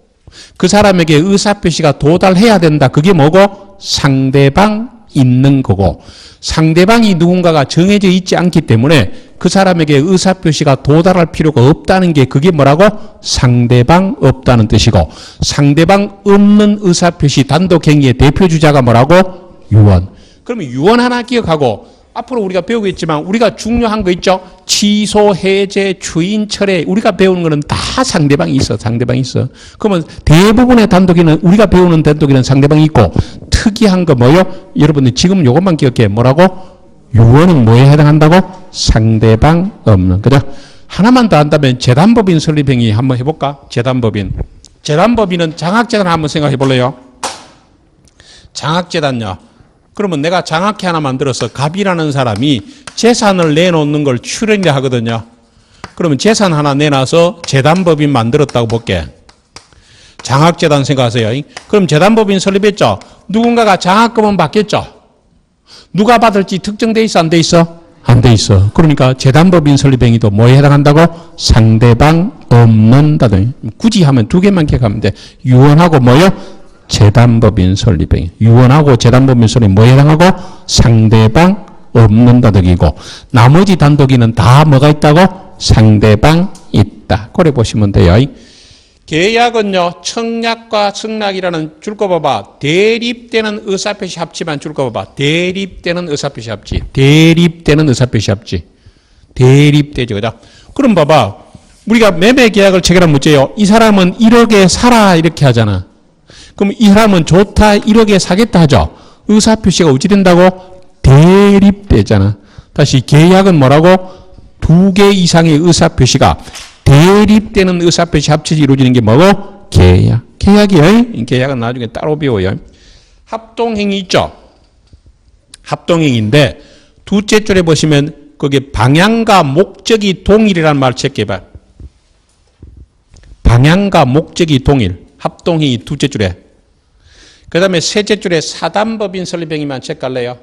그 사람에게 의사표시가 도달해야 된다. 그게 뭐고? 상대방 있는 거고, 상대방이 누군가가 정해져 있지 않기 때문에 그 사람에게 의사표시가 도달할 필요가 없다는 게 그게 뭐라고? 상대방 없다는 뜻이고, 상대방 없는 의사표시 단독행위의 대표주자가 뭐라고? 유언. 그러면 유언 하나 기억하고 앞으로 우리가 배우겠지만 우리가 중요한 거 있죠? 취소, 해제, 추인, 철회. 우리가 배우는 거는 다 상대방이 있어. 상대방이 있어. 그러면 대부분의 단독에는 우리가 배우는 단독에는 상대방이 있고, 특이한 거 뭐요? 여러분들 지금 요것만 기억해. 뭐라고? 유언은 뭐에 해당한다고? 상대방 없는. 그죠? 하나만 더 한다면 재단법인 설립행위 한번 해볼까? 재단법인. 재단법인은 장학재단 한번 생각해 볼래요? 장학재단요. 그러면 내가 장학회 하나 만들어서 갑이라는 사람이 재산을 내놓는 걸 출연이라 하거든요. 그러면 재산 하나 내놔서 재단법인 만들었다고 볼게. 장학재단 생각하세요. 그럼 재단법인 설립했죠. 누군가가 장학금은 받겠죠. 누가 받을지 특정돼 있어, 안 돼 있어? 안 돼 있어. 그러니까 재단법인 설립행위도 뭐에 해당한다고? 상대방 없는 단독. 굳이 하면 두 개만 기억하면 돼. 유언하고 뭐요? 재단법인 설립행위. 유언하고 재단법인 설립 뭐에 해당하고? 상대방 없는 단독이고, 나머지 단독이는 다 뭐가 있다고? 상대방 있다. 그래 보시면 돼요. 계약은요, 청약과 청락이라는 줄 거 봐봐. 대립되는 의사표시 합치만 줄 거 봐봐. 대립되는 의사표시 합치. 대립되는 의사표시 합치. 대립되죠. 그죠? 그럼 봐봐. 우리가 매매 계약을 체결하면 어째요? 이 사람은 1억에 사라 이렇게 하잖아. 그럼 이 사람은 좋다 1억에 사겠다 하죠. 의사표시가 어찌 된다고? 대립되잖아. 다시 계약은 뭐라고? 두 개 이상의 의사표시가 대립되는 의사표시 합쳐서 이루어지는 게 뭐고? 계약. 계약이요. 계약은 나중에 따로 배워요. 합동행위 있죠? 합동행위인데 두째 줄에 보시면 거기에 방향과 목적이 동일이라는 말을 체크해봐요. 방향과 목적이 동일. 합동행위 두째 줄에. 그 다음에 셋째 줄에 사단법인 설립행위만 체크할래요.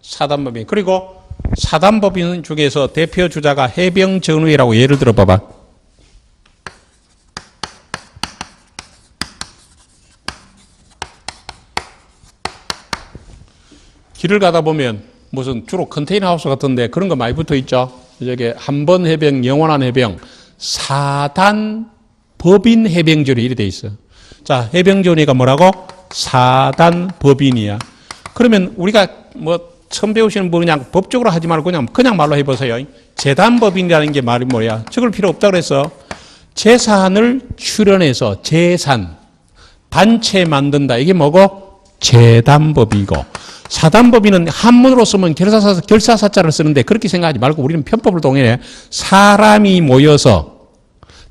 사단법인. 그리고 사단법인 중에서 대표 주자가 해병전우회라고 예를 들어 봐봐. 길을 가다 보면 무슨 주로 컨테이너 하우스 같은데 그런 거 많이 붙어 있죠. 저게 한번 해병, 영원한 해병, 사단 법인 해병전이 이래 돼 있어. 자, 해병전이가 뭐라고? 사단 법인이야. 그러면 우리가 뭐 처음 배우시는 분 그냥 법적으로 하지 말고 그냥 말로 해보세요. 재단법인이라는 게 말이 뭐야? 적을 필요 없다 그랬어. 재산을 출연해서 재산, 단체 만든다. 이게 뭐고? 재단법이고. 사단법인은 한문으로 쓰면 결사사자를 쓰는데 그렇게 생각하지 말고 우리는 편법을 동일해. 사람이 모여서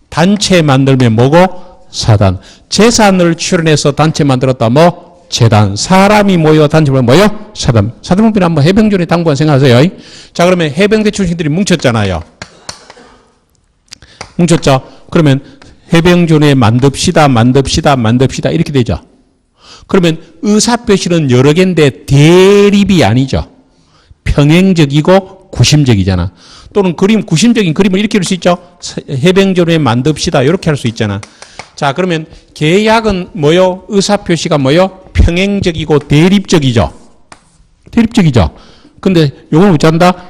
단체 만들면 뭐고? 사단. 재산을 출연해서 단체 만들었다. 뭐? 재단. 사람이 모여 단체를 뭐요? 사단. 사단법인 한번 해병전의 당부한 생각하세요. 자, 그러면 해병대 출신들이 뭉쳤잖아요. 뭉쳤죠? 그러면 해병전에 만듭시다 이렇게 되죠. 그러면 의사표시는 여러 개인데 대립이 아니죠. 평행적이고 구심적이잖아. 또는 구심적인 그림을 이렇게 그릴 수 있죠. 해병전에 만듭시다 이렇게 할 수 있잖아. 자, 그러면 계약은 뭐요? 의사표시가 뭐요? 평행적이고 대립적이죠. 대립적이죠. 근데 요걸 어쩐다?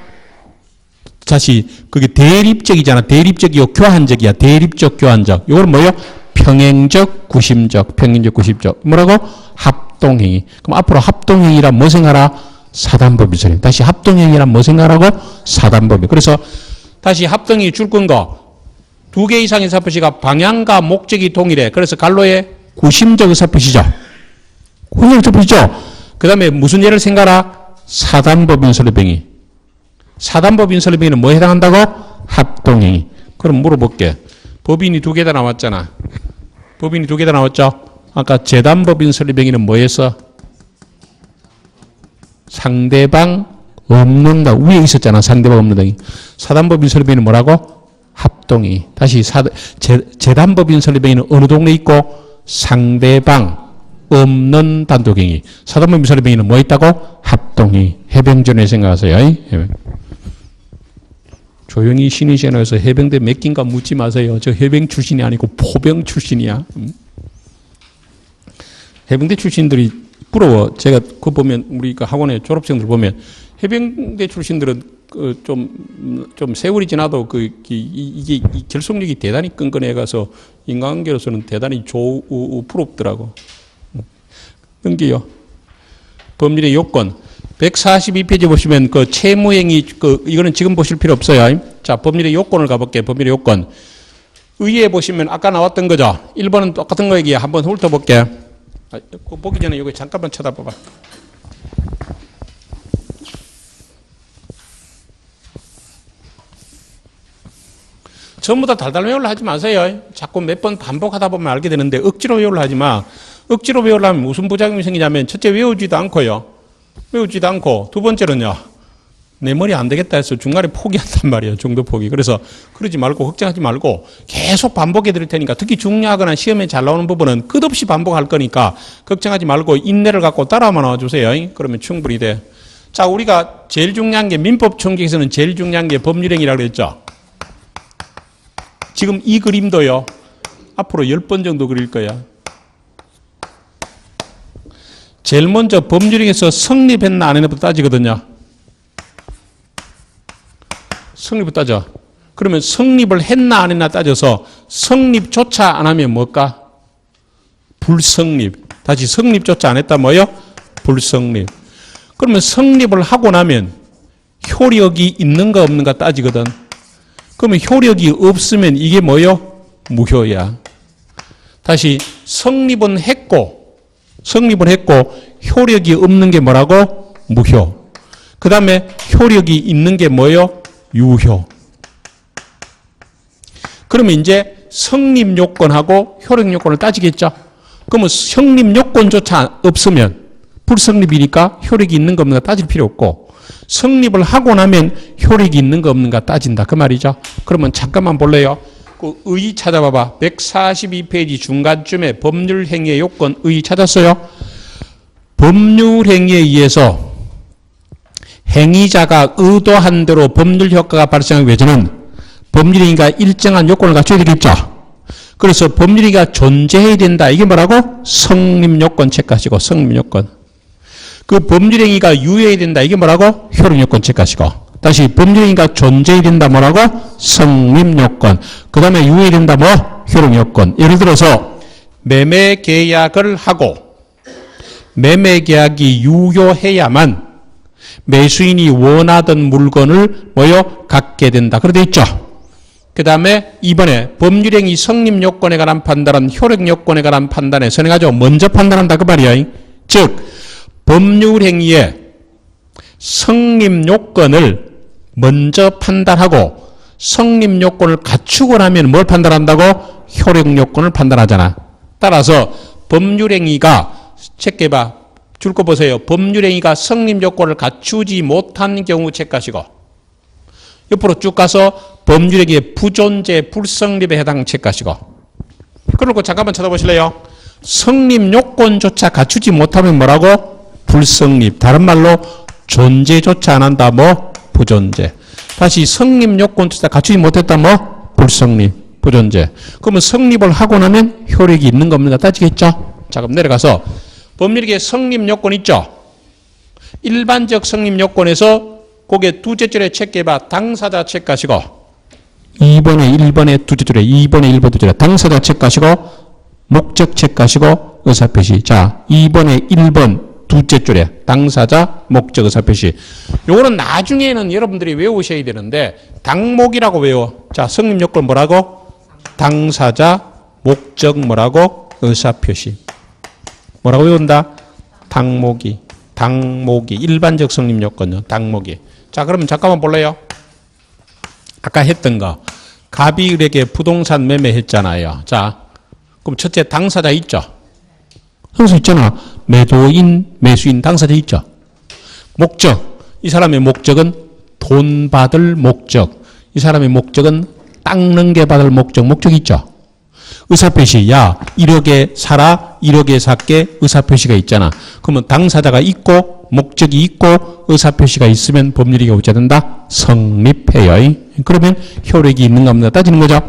다시 그게 대립적이잖아. 대립적이고 교환적이야. 대립적 교환적. 요걸 뭐요? 평행적 구심적. 평행적 구심적. 뭐라고? 합동행위. 그럼 앞으로 합동행위란 뭐 생각하라? 사단법인 설립. 다시 합동행위란 뭐 생각하라고? 사단법인. 그래서 다시 합동행위 줄 건 거. 두 개 이상의 의사표시가 방향과 목적이 동일해. 그래서 갈로의 구심적 의사표시죠. 구심적 의사표시죠. 그 다음에 무슨 예를 생각하라? 사단법인 설립행위. 사단법인 설립행위는 뭐에 해당한다고? 합동행위. 그럼 물어볼게. 법인이 두 개 다 나왔잖아. 법인이 두 개 다 나왔죠? 아까 재단법인 설립행위는 뭐였어? 상대방 없는다. 위에 있었잖아. 상대방 없는다. 사단법인 설립행위는 뭐라고? 합동행위. 다시 재단법인 설립행위는 어느 동네에 있고? 상대방 없는 단독행위. 사단법인 설립행위는 뭐 있다고? 합동행위. 해병전에 생각하세요. 조용히 쉬는 시간에서 해병대 몇 기인가 묻지 마세요. 저 해병 출신이 아니고 포병 출신이야. 해병대 출신들이 부러워. 제가 그거 보면 우리 그 학원의 졸업생들 보면 해병대 출신들은 좀 세월이 지나도 이게 결속력이 대단히 끈끈해 가서 인간관계로서는 대단히 부럽더라고. 넘겨요. 법률의 요건. 142페이지 보시면 그 채무행위, 이거는 지금 보실 필요 없어요. 자, 법률의 요건을 가볼게요. 법률의 요건. 의의에 보시면 아까 나왔던 거죠. 1번은 똑같은 거 얘기야. 한번 훑어볼게요. 보기 전에 이거 잠깐만 쳐다봐봐. 전부 다 달달 외우려 하지 마세요. 자꾸 몇 번 반복하다 보면 알게 되는데 억지로 외우려 하지 마. 억지로 외우려면 무슨 부작용이 생기냐면 첫째 외우지도 않고요. 외우지도 않고 두 번째는요. 내 머리 안 되겠다 해서 중간에 포기한단 말이에요. 정도 포기. 그래서 그러지 말고 걱정하지 말고 계속 반복해 드릴 테니까 특히 중요하거나 시험에 잘 나오는 부분은 끝없이 반복할 거니까 걱정하지 말고 인내를 갖고 따라만 나와주세요. 그러면 충분히 돼. 자, 우리가 제일 중요한 게 민법 총칙에서는 제일 중요한 게 법률행위라고 그랬죠. 지금 이 그림도요. 앞으로 10번 정도 그릴 거야. 제일 먼저 법률행위에서 성립했나 안 했나부터 따지거든요. 성립부터 따져. 그러면 성립을 했나 안 했나 따져서 성립조차 안 하면 뭘까? 불성립. 다시 성립조차 안 했다 뭐요? 불성립. 그러면 성립을 하고 나면 효력이 있는가 없는가 따지거든. 그러면 효력이 없으면 이게 뭐요? 무효야. 다시 성립은 했고 효력이 없는 게 뭐라고? 무효. 그 다음에 효력이 있는 게 뭐요? 유효. 그러면 이제 성립 요건하고 효력 요건을 따지겠죠. 그러면 성립 요건조차 없으면 불성립이니까 효력이 있는 거 없는가 따질 필요 없고 성립을 하고 나면 효력이 있는 거 없는가 따진다. 그 말이죠. 그러면 잠깐만 볼래요? 그 의 찾아봐봐. 142페이지 중간쯤에 법률행위의 요건 의 찾았어요? 법률행위에 의해서 행위자가 의도한 대로 법률 효과가 발생하기 위해서는 법률행위가 일정한 요건을 갖춰야 되겠죠. 그래서 법률행위가 존재해야 된다. 이게 뭐라고? 성립요건 체크하시고 성립요건. 그 법률행위가 유효해야 된다. 이게 뭐라고? 효력요건 체크하시고. 다시 법률행위가 존재해야 된다. 뭐라고? 성립요건. 그 다음에 유효해야 된다. 뭐? 효력요건. 예를 들어서 매매계약을 하고 매매계약이 유효해야만 매수인이 원하던 물건을 뭐요? 갖게 된다. 그래 돼 있죠. 그 다음에 이번에 법률행위 성립요건에 관한 판단은 효력요건에 관한 판단에 선행하죠. 먼저 판단한다 그 말이야. 즉 법률행위의 성립요건을 먼저 판단하고 성립요건을 갖추고 나면 뭘 판단한다고? 효력요건을 판단하잖아. 따라서 법률행위가 체크해봐. 줄 거 보세요. 법률행위가 성립요건을 갖추지 못한 경우 체크하시고 옆으로 쭉 가서 법률행위의 부존재, 불성립에 해당 체크하시고 그리고 잠깐만 쳐다보실래요? 성립요건조차 갖추지 못하면 뭐라고? 불성립. 다른 말로 존재조차 안 한다. 뭐? 부존재. 다시 성립요건조차 갖추지 못했다. 뭐? 불성립, 부존재. 그러면 성립을 하고 나면 효력이 있는 거 없는가 따지겠죠? 자 그럼 내려가서 법률행위의 성립요건 있죠? 일반적 성립요건에서 거기에 두째 줄에 체크해봐. 당사자 체크하시고 2번에 1번에 두째 줄에 2번에 1번 두째 줄에 당사자 체크하시고 목적 체크하시고 의사표시. 자 2번에 1번 두째 줄에 당사자 목적 의사표시. 요거는 나중에는 여러분들이 외우셔야 되는데 당목이라고 외워. 자 성립요건 뭐라고? 당사자 목적 뭐라고? 의사표시. 뭐라고 외운다? 당목이 일반적 성립요건요. 당목이. 자 그러면 잠깐만 볼래요? 아까 했던 거 갑이 을에게 부동산 매매했잖아요. 자 그럼 첫째 당사자 있죠? 당사자 있잖아. 매도인, 매수인 당사자 있죠? 목적. 이 사람의 목적은 돈 받을 목적. 이 사람의 목적은 땅 넘게 받을 목적이 있죠? 의사표시. 야 1억에 사라 1억에 살게 의사표시가 있잖아. 그러면 당사자가 있고 목적이 있고 의사표시가 있으면 법률행위가 어찌 된다? 성립해요. 그러면 효력이 있는가 없는가 따지는 거죠.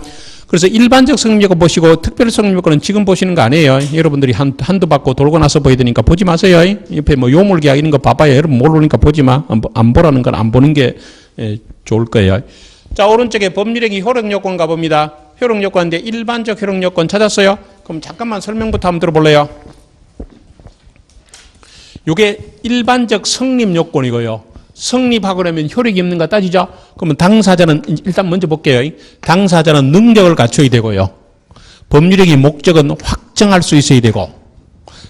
그래서 일반적 성립요건 보시고 특별 성립요건은 지금 보시는 거 아니에요. 여러분들이 한두 받고 돌고 나서 보야 되니까 보지 마세요. 옆에 뭐 요물계약 이런 거 봐봐요. 여러분 모르니까 보지 마. 안 보라는 건 안 보는 게 좋을 거예요. 자 오른쪽에 법률행위 효력요건 가봅니다. 효력요건인데 일반적 효력요건 찾았어요? 그럼 잠깐만 설명부터 한번 들어볼래요? 요게 일반적 성립요건이고요. 성립하고 나면 효력이 없는가 따지죠? 그러면 당사자는 일단 먼저 볼게요. 당사자는 능력을 갖춰야 되고요. 법률행위 목적은 확정할 수 있어야 되고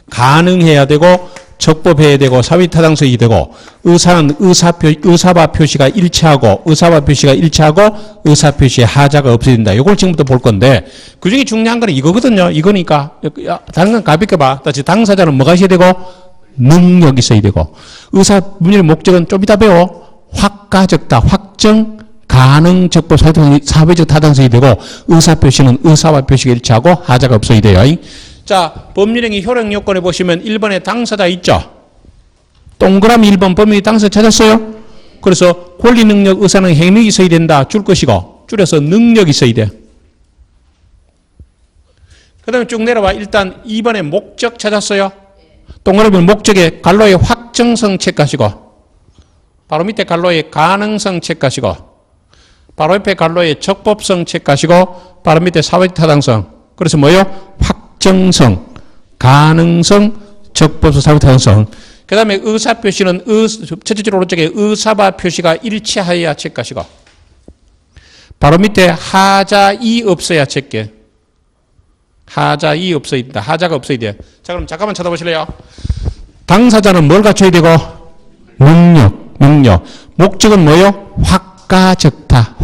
가능해야 되고 적법해야 되고 사위타당성이 되고 의사는 의사와 표시가 일치하고 의사표시에 하자가 없어야 된다. 이걸 지금부터 볼 건데 그중에 중요한 건 이거거든요. 이거니까 다른 건 가볍게 봐. 다시 당사자는 뭐가 있어야 되고 능력이 있어야 되고 의사문의 목적은 좀 이따 배워. 확가적다. 확정 가능 적법 사회적 타당성이 되고 의사표시는 의사와 표시가 일치하고 하자가 없어야 돼요. 자, 법률행위 효력요건에 보시면 1번에 당사자 있죠? 동그라미 1번 법률행위 당사자 찾았어요? 그래서 권리능력, 의사는 행력이 있어야 된다. 줄 것이고 줄여서 능력이 있어야 돼. 그 다음에 쭉 내려와. 일단 2번에 목적 찾았어요? 동그라미 목적에 갈로에 확정성 체크하시고 바로 밑에 갈로에 가능성 체크하시고 바로 옆에 갈로에 적법성 체크하시고 바로 밑에 사회타당성. 그래서 뭐예요? 확정성, 가능성, 적법성, 사회타당성. 그 다음에 의사표시는 첫째 줄 오른쪽에 의사와 표시가 일치하여야 체크하시고 바로 밑에 하자이 없어야 체크해. 하자이 없어야 된다. 하자가 없어야 돼. 자 그럼 잠깐만 쳐다보실래요? 당사자는 뭘 갖춰야 되고? 능력. 목적은 뭐예요? 확가적다.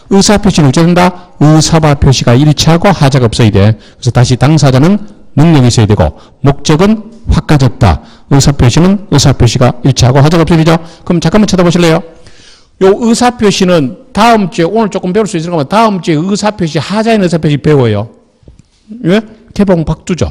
의사표시는 어찌 된다? 의사와 표시가 일치하고 하자가 없어야 돼. 그래서 다시 당사자는 능력이 있어야 되고 목적은 확가졌다. 의사표시는 의사표시가 일치하고 하자가 없어지죠. 그럼 잠깐만 쳐다보실래요? 요 의사표시는 다음 주에 오늘 조금 배울 수 있을 거면 다음 주에 의사표시 하자인 의사표시 배워요. 왜? 개봉 박두죠.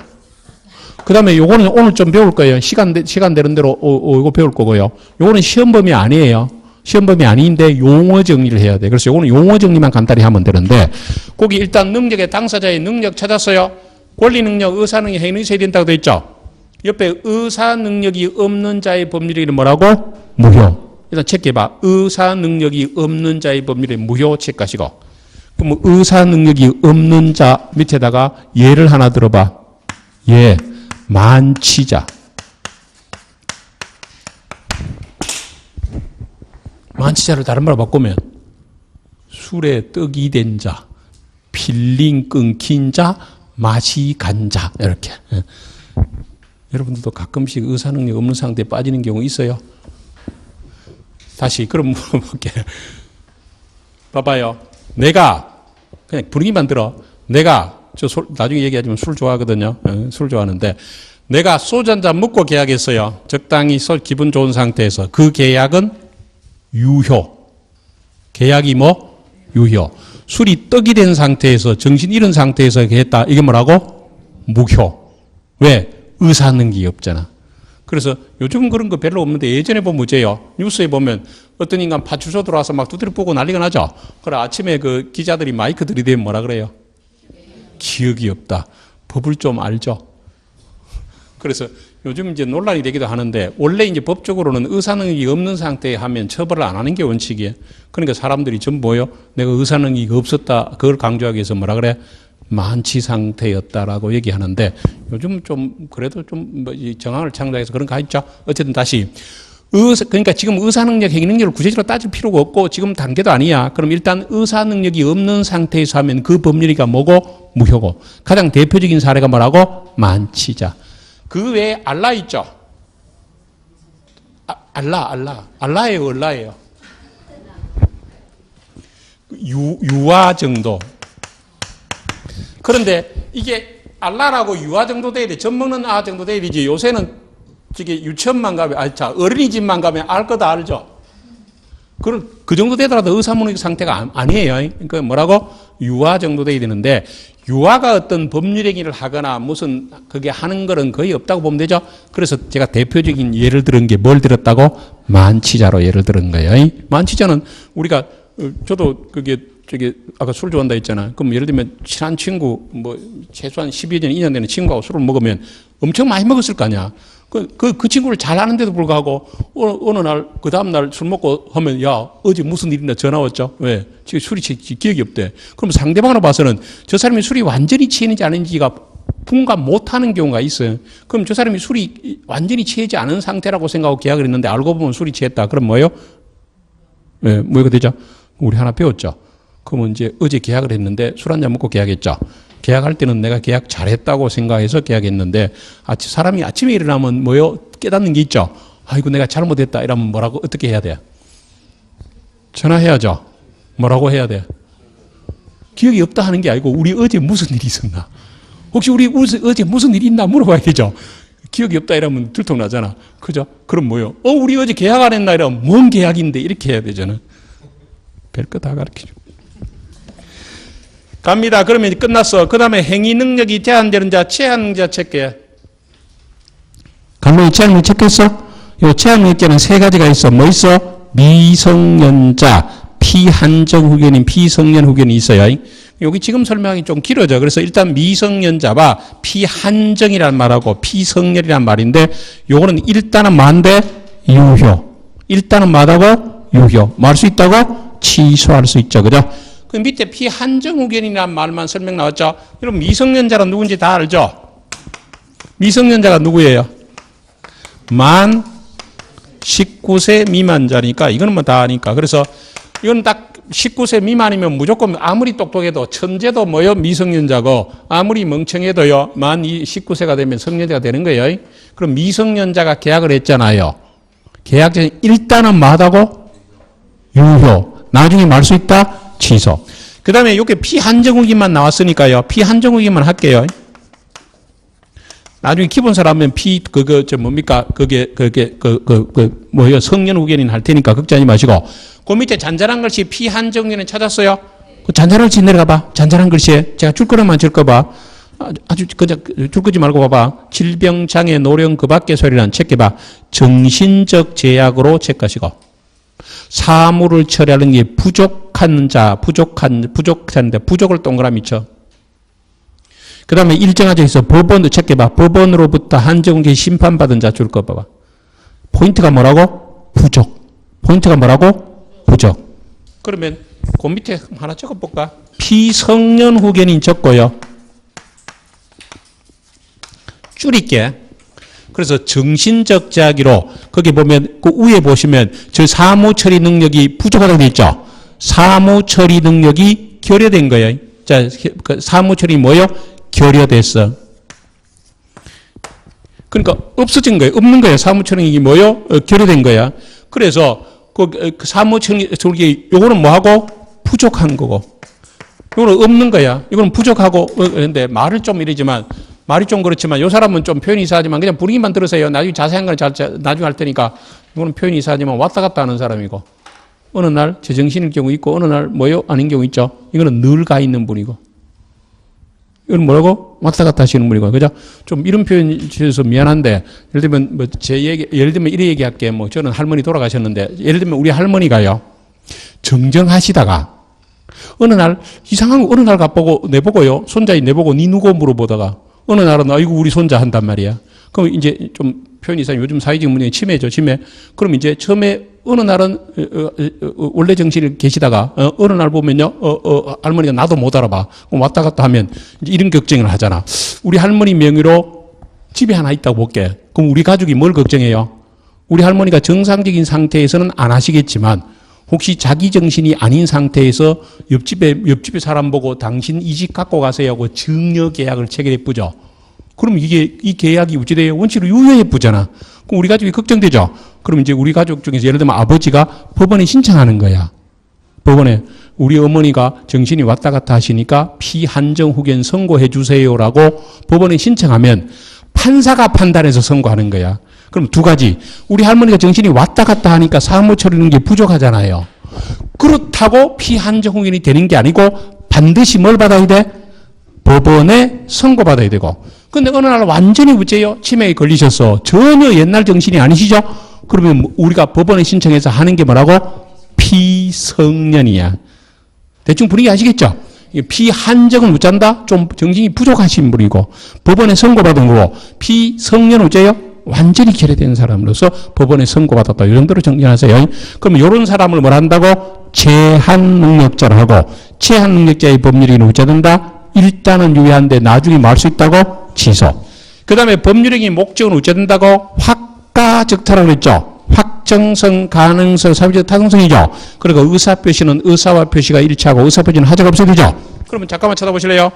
그 다음에 요거는 오늘 좀 배울 거예요. 시간 되는 대로 이거 배울 거고요. 요거는 시험 범위 아니에요. 시험 범위 아닌데 용어 정리를 해야 돼. 그래서 요거는 용어 정리만 간단히 하면 되는데 거기 일단 능력의 당사자의 능력 찾았어요. 권리 능력, 의사 능력, 행위 있어야 된다고 돼 있죠. 옆에 의사 능력이 없는 자의 법률의 이름 뭐라고? 무효. 일단 체크해봐. 의사 능력이 없는 자의 법률의 무효 체크하시고. 그럼 의사 능력이 없는 자 밑에다가 예를 하나 들어봐. 예, 만취자. 만취자를 다른 말로 바꾸면 술에 떡이 된 자, 필링 끊긴 자, 맛이 간 자 이렇게. 여러분들도 가끔씩 의사 능력 없는 상태에 빠지는 경우 있어요? 다시 그럼 물어볼게요. 봐봐요. 내가 그냥 분위기만 들어. 내가 나중에 얘기하지만 술 좋아하거든요. 술 좋아하는데 내가 소주 한 잔 먹고 계약했어요. 적당히 기분 좋은 상태에서. 그 계약은 유효. 계약이 뭐? 유효. 술이 떡이 된 상태에서 정신 잃은 상태에서 했다. 이게 뭐라고? 무효. 왜? 의사 능력이 없잖아. 그래서 요즘은 그런 거 별로 없는데 예전에 보면 뭐제요? 뉴스에 보면 어떤 인간 파출소 들어와서 막 두드려 보고 난리가 나죠. 그래 아침에 그 기자들이 마이크 들이대면 뭐라 그래요? 기억이 없다. 법을 좀 알죠. 그래서 요즘 이제 논란이 되기도 하는데 원래 이제 법적으로는 의사 능력이 없는 상태에 하면 처벌을 안 하는 게 원칙이에요. 그러니까 사람들이 전부 뭐요? 내가 의사 능력이 없었다. 그걸 강조하기 위해서 뭐라 그래? 만취 상태였다라고 얘기하는데 요즘 좀 그래도 좀 정황을 창조해서 그런 거 있죠. 어쨌든 다시 그러니까 지금 의사 능력, 행위 능력을 구체적으로 따질 필요가 없고 지금 단계도 아니야. 그럼 일단 의사 능력이 없는 상태에서 하면 그 법률이가 뭐고? 무효고. 가장 대표적인 사례가 뭐라고? 만취자. 그 외에 알라 있죠. 알라예요, 얼라예요. 유아 정도. 그런데 이게 알라라고 유아 정도 돼야 돼. 젖 먹는 아 정도 돼야 되지. 요새는 저기 유치원만 가면, 어린이집만 가면 알 거 다 알죠. 그 정도 되더라도 의사문의 상태가 아니에요. 그러니까 뭐라고? 유아 정도 돼야 되는데, 유아가 어떤 법률 행위를 하거나 무슨 그게 하는 거는 거의 없다고 보면 되죠. 그래서 제가 대표적인 예를 들은 게 뭘 들었다고? 만취자로 예를 들은 거예요. 만취자는 우리가, 저도 그게 저기 아까 술 좋아한다 했잖아. 그럼 예를 들면 친한 친구 뭐 최소한 12년, 2년 되는 친구하고 술을 먹으면 엄청 많이 먹었을 거 아니야. 그 친구를 잘 아는데도 불구하고 어느 날 그 다음 날 술 먹고 하면 야 어제 무슨 일이나 전화 왔죠. 왜? 지금 술이 기억이 없대. 그럼 상대방으로 봐서는 저 사람이 술이 완전히 취했는지 아닌지가 분간 못하는 경우가 있어요. 그럼 저 사람이 술이 완전히 취하지 않은 상태라고 생각하고 계약을 했는데 알고 보면 술이 취했다. 그럼 뭐예요? 네, 뭐가 되죠? 우리 하나 배웠죠. 그러면 이제 어제 계약을 했는데 술 한 잔 먹고 계약했죠. 계약할 때는 내가 계약 잘했다고 생각해서 계약했는데 사람이 아침에 일어나면 뭐요? 깨닫는 게 있죠. 아이고 내가 잘못했다 이러면 뭐라고 어떻게 해야 돼요? 전화해야죠. 뭐라고 해야 돼? 기억이 없다 하는 게 아니고 우리 어제 무슨 일이 있었나? 혹시 우리 어제 무슨 일이 있나 물어봐야 되죠. 기억이 없다 이러면 들통나잖아. 그죠? 그럼 뭐요? 우리 어제 계약 안 했나 이러면 뭔 계약인데 이렇게 해야 되잖아. 별거 다 가르치죠. 갑니다. 그러면 끝났어. 그 다음에 행위 능력이 제한되는 자, 제한자 체크해. 강론이 제한능력 체크했어? 요 제한능력자는 세 가지가 있어. 뭐 있어? 미성년자, 피한정 후견인, 피성년 후견이 있어요. 여기 지금 설명이 좀 길어져. 그래서 일단 미성년자와 피한정이라는 말하고 피성년이라는 말인데 요거는 일단은 뭔데? 유효. 일단은 뭐다고? 유효. 뭐 할 수 있다고? 취소할 수 있죠. 그죠? 그 밑에 피한정 후견이라는 말만 설명 나왔죠. 여러분 미성년자가 누군지 다 알죠? 미성년자가 누구예요? 만 19세 미만자니까 이거는 뭐 다 아니까. 그래서 이건 딱 19세 미만이면 무조건 아무리 똑똑해도 천재도 뭐요? 미성년자고 아무리 멍청해도요. 만 19세가 되면 성년자가 되는 거예요. 그럼 미성년자가 계약을 했잖아요. 계약 전에 일단은 뭐하다고? 유효. 나중에 말 수 있다? 취소. 그 다음에 이렇게 피한정후기만 나왔으니까요. 피한정후기만 할게요. 나중에 기본서를 하면 뭡니까? 뭐요? 성년 후견인 할 테니까 걱정하지 마시고. 그 밑에 잔잔한 글씨 피 한정년은 찾았어요? 그 잔잔한 글씨 내려가 봐. 잔잔한 글씨에. 제가 줄 거라만 적어 봐. 아주 그냥 줄 거지 말고 봐봐. 질병, 장애, 노령 그 밖의 소리란 체크해봐. 정신적 제약으로 체크하시고. 사물을 처리하는 게 부족한 자, 부족한데 부족을 동그라미 쳐. 그 다음에 일정하게 해서 법원도 체크해봐. 법원으로부터 한정계 심판받은 자 줄 거 봐봐. 포인트가 뭐라고? 부족. 포인트가 뭐라고? 부족. 그러면 그 밑에 하나 적어볼까? 피성년 후견인 적고요. 줄일게. 그래서 정신적 제약으로 거기 보면 그 위에 보시면 저 사무 처리 능력이 부족하다고 되어 있죠. 사무 처리 능력이 결여된 거예요. 자, 그 사무 처리 뭐예요? 결여됐어. 그러니까 없어진 거예요. 없는 거예요. 사무 처리이 뭐예요? 결여된 거야. 그래서 그 사무 처리 요거는 뭐하고? 부족한 거고. 요거는 없는 거야. 이거는 부족하고 그런데 말을 좀 이러지만 말이 좀 그렇지만 요 사람은 좀 표현이 이상하지만 그냥 분위기만 들으세요. 나중에 자세한 건 나중에 할 테니까 이거는 표현이 이상하지만 왔다 갔다 하는 사람이고 어느 날 제정신일 경우 있고 어느 날 뭐요? 아닌 경우 있죠. 이거는 늘 가 있는 분이고 이건 뭐라고? 왔다 갔다 하시는 분이고 그죠? 좀 이런 표현 주셔서 미안한데 예를 들면 뭐 제 얘기 예를 들면 이래 얘기할게. 뭐 저는 할머니 돌아가셨는데 예를 들면 우리 할머니가요 정정하시다가 어느 날 이상한 거 어느 날 가보고 내보고요 손자인 내보고 니 누구 물어보다가 어느 날은 아이고 우리 손자 한단 말이야. 그럼 이제 좀 표현이 이상 요즘 사회적 문제는 치매죠, 치매. 그럼 이제 처음에 어느 날은 원래 정신을 계시다가 어느 날 보면요 할머니가 나도 못 알아봐. 그럼 왔다 갔다 하면 이제 이런 걱정을 하잖아. 우리 할머니 명의로 집이 하나 있다고 볼게. 그럼 우리 가족이 뭘 걱정해요? 우리 할머니가 정상적인 상태에서는 안 하시겠지만 혹시 자기 정신이 아닌 상태에서 옆집에 사람 보고 당신 이 집 갖고 가세요 하고 증여 계약을 체결해쁘죠. 그럼 이 계약이 어찌돼요? 원칙으로 유효해쁘잖아. 그럼 우리 가족이 걱정되죠. 그럼 이제 우리 가족 중에서 예를 들면 아버지가 법원에 신청하는 거야. 법원에 우리 어머니가 정신이 왔다 갔다 하시니까 피한정 후견 선고해 주세요라고 법원에 신청하면 판사가 판단해서 선고하는 거야. 그럼 두 가지. 우리 할머니가 정신이 왔다 갔다 하니까 사무 처리하는 게 부족하잖아요. 그렇다고 피한정 후견이 되는 게 아니고 반드시 뭘 받아야 돼? 법원에 선고받아야 되고. 근데 어느 날 완전히 우째요. 치매에 걸리셔서 전혀 옛날 정신이 아니시죠? 그러면 우리가 법원에 신청해서 하는 게 뭐라고? 피성년이야. 대충 분위기 아시겠죠? 피한정은 우짠다? 좀 정신이 부족하신 분이고 법원에 선고받은 거고 피성년 우째요? 완전히 결여된 사람으로서 법원에 선고받았다. 이 정도로 정리하세요. 그러면 이런 사람을 뭘 한다고? 제한능력자를 하고 제한능력자의 법률이 우째된다? 일단은 유예한데 나중에 말 수 있다고? 취소. 그 다음에 법률행위 목적은 우째된다고? 확가적타라고 그랬죠. 확정성, 가능성, 사회적 타당성이죠. 그리고 의사표시는 의사와 표시가 일치하고 의사표시는 하자가 없어야 되죠. 그러면 잠깐만 찾아보실래요?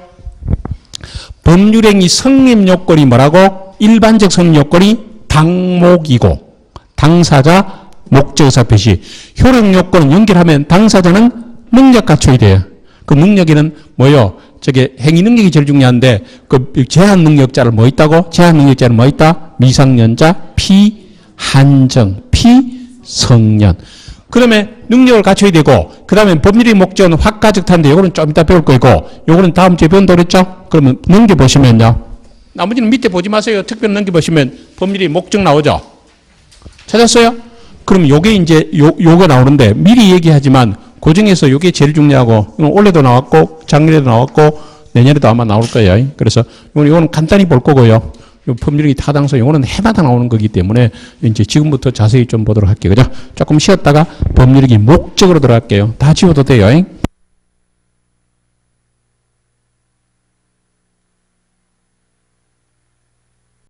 법률행위 성립 요건이 뭐라고? 일반적 성립 요건이 당목이고 당사자 목적 의사표시. 효력 요건은 연결하면 당사자는 능력 갖춰야 돼요. 그 능력에는 뭐요? 저게 행위 능력이 제일 중요한데 그 제한 능력자를 뭐 있다고? 제한 능력자는 뭐 있다? 미성년자, 피한정, 피성년. 그다음에 능력을 갖춰야 되고 그다음에 법률의 목적은 확가적타인데 요거는 좀 이따 배울 거고 요거는 다음 주에 배운다고 그랬죠? 그러면 넘겨보시면요. 나머지는 밑에 보지 마세요. 특별히 넘겨보시면 법률의 목적 나오죠? 찾았어요? 그럼 요게 이제 요거 나오는데 미리 얘기하지만 그 중에서 요게 제일 중요하고 올해도 나왔고 작년에도 나왔고 내년에도 아마 나올 거예요. 그래서 요거는 간단히 볼 거고요. 요 법률행위 타당성 요거는 해마다 나오는 거기 때문에 이제 지금부터 자세히 좀 보도록 할게요. 그죠? 조금 쉬었다가 법률행위 목적으로 들어갈게요. 다 지워도 돼요.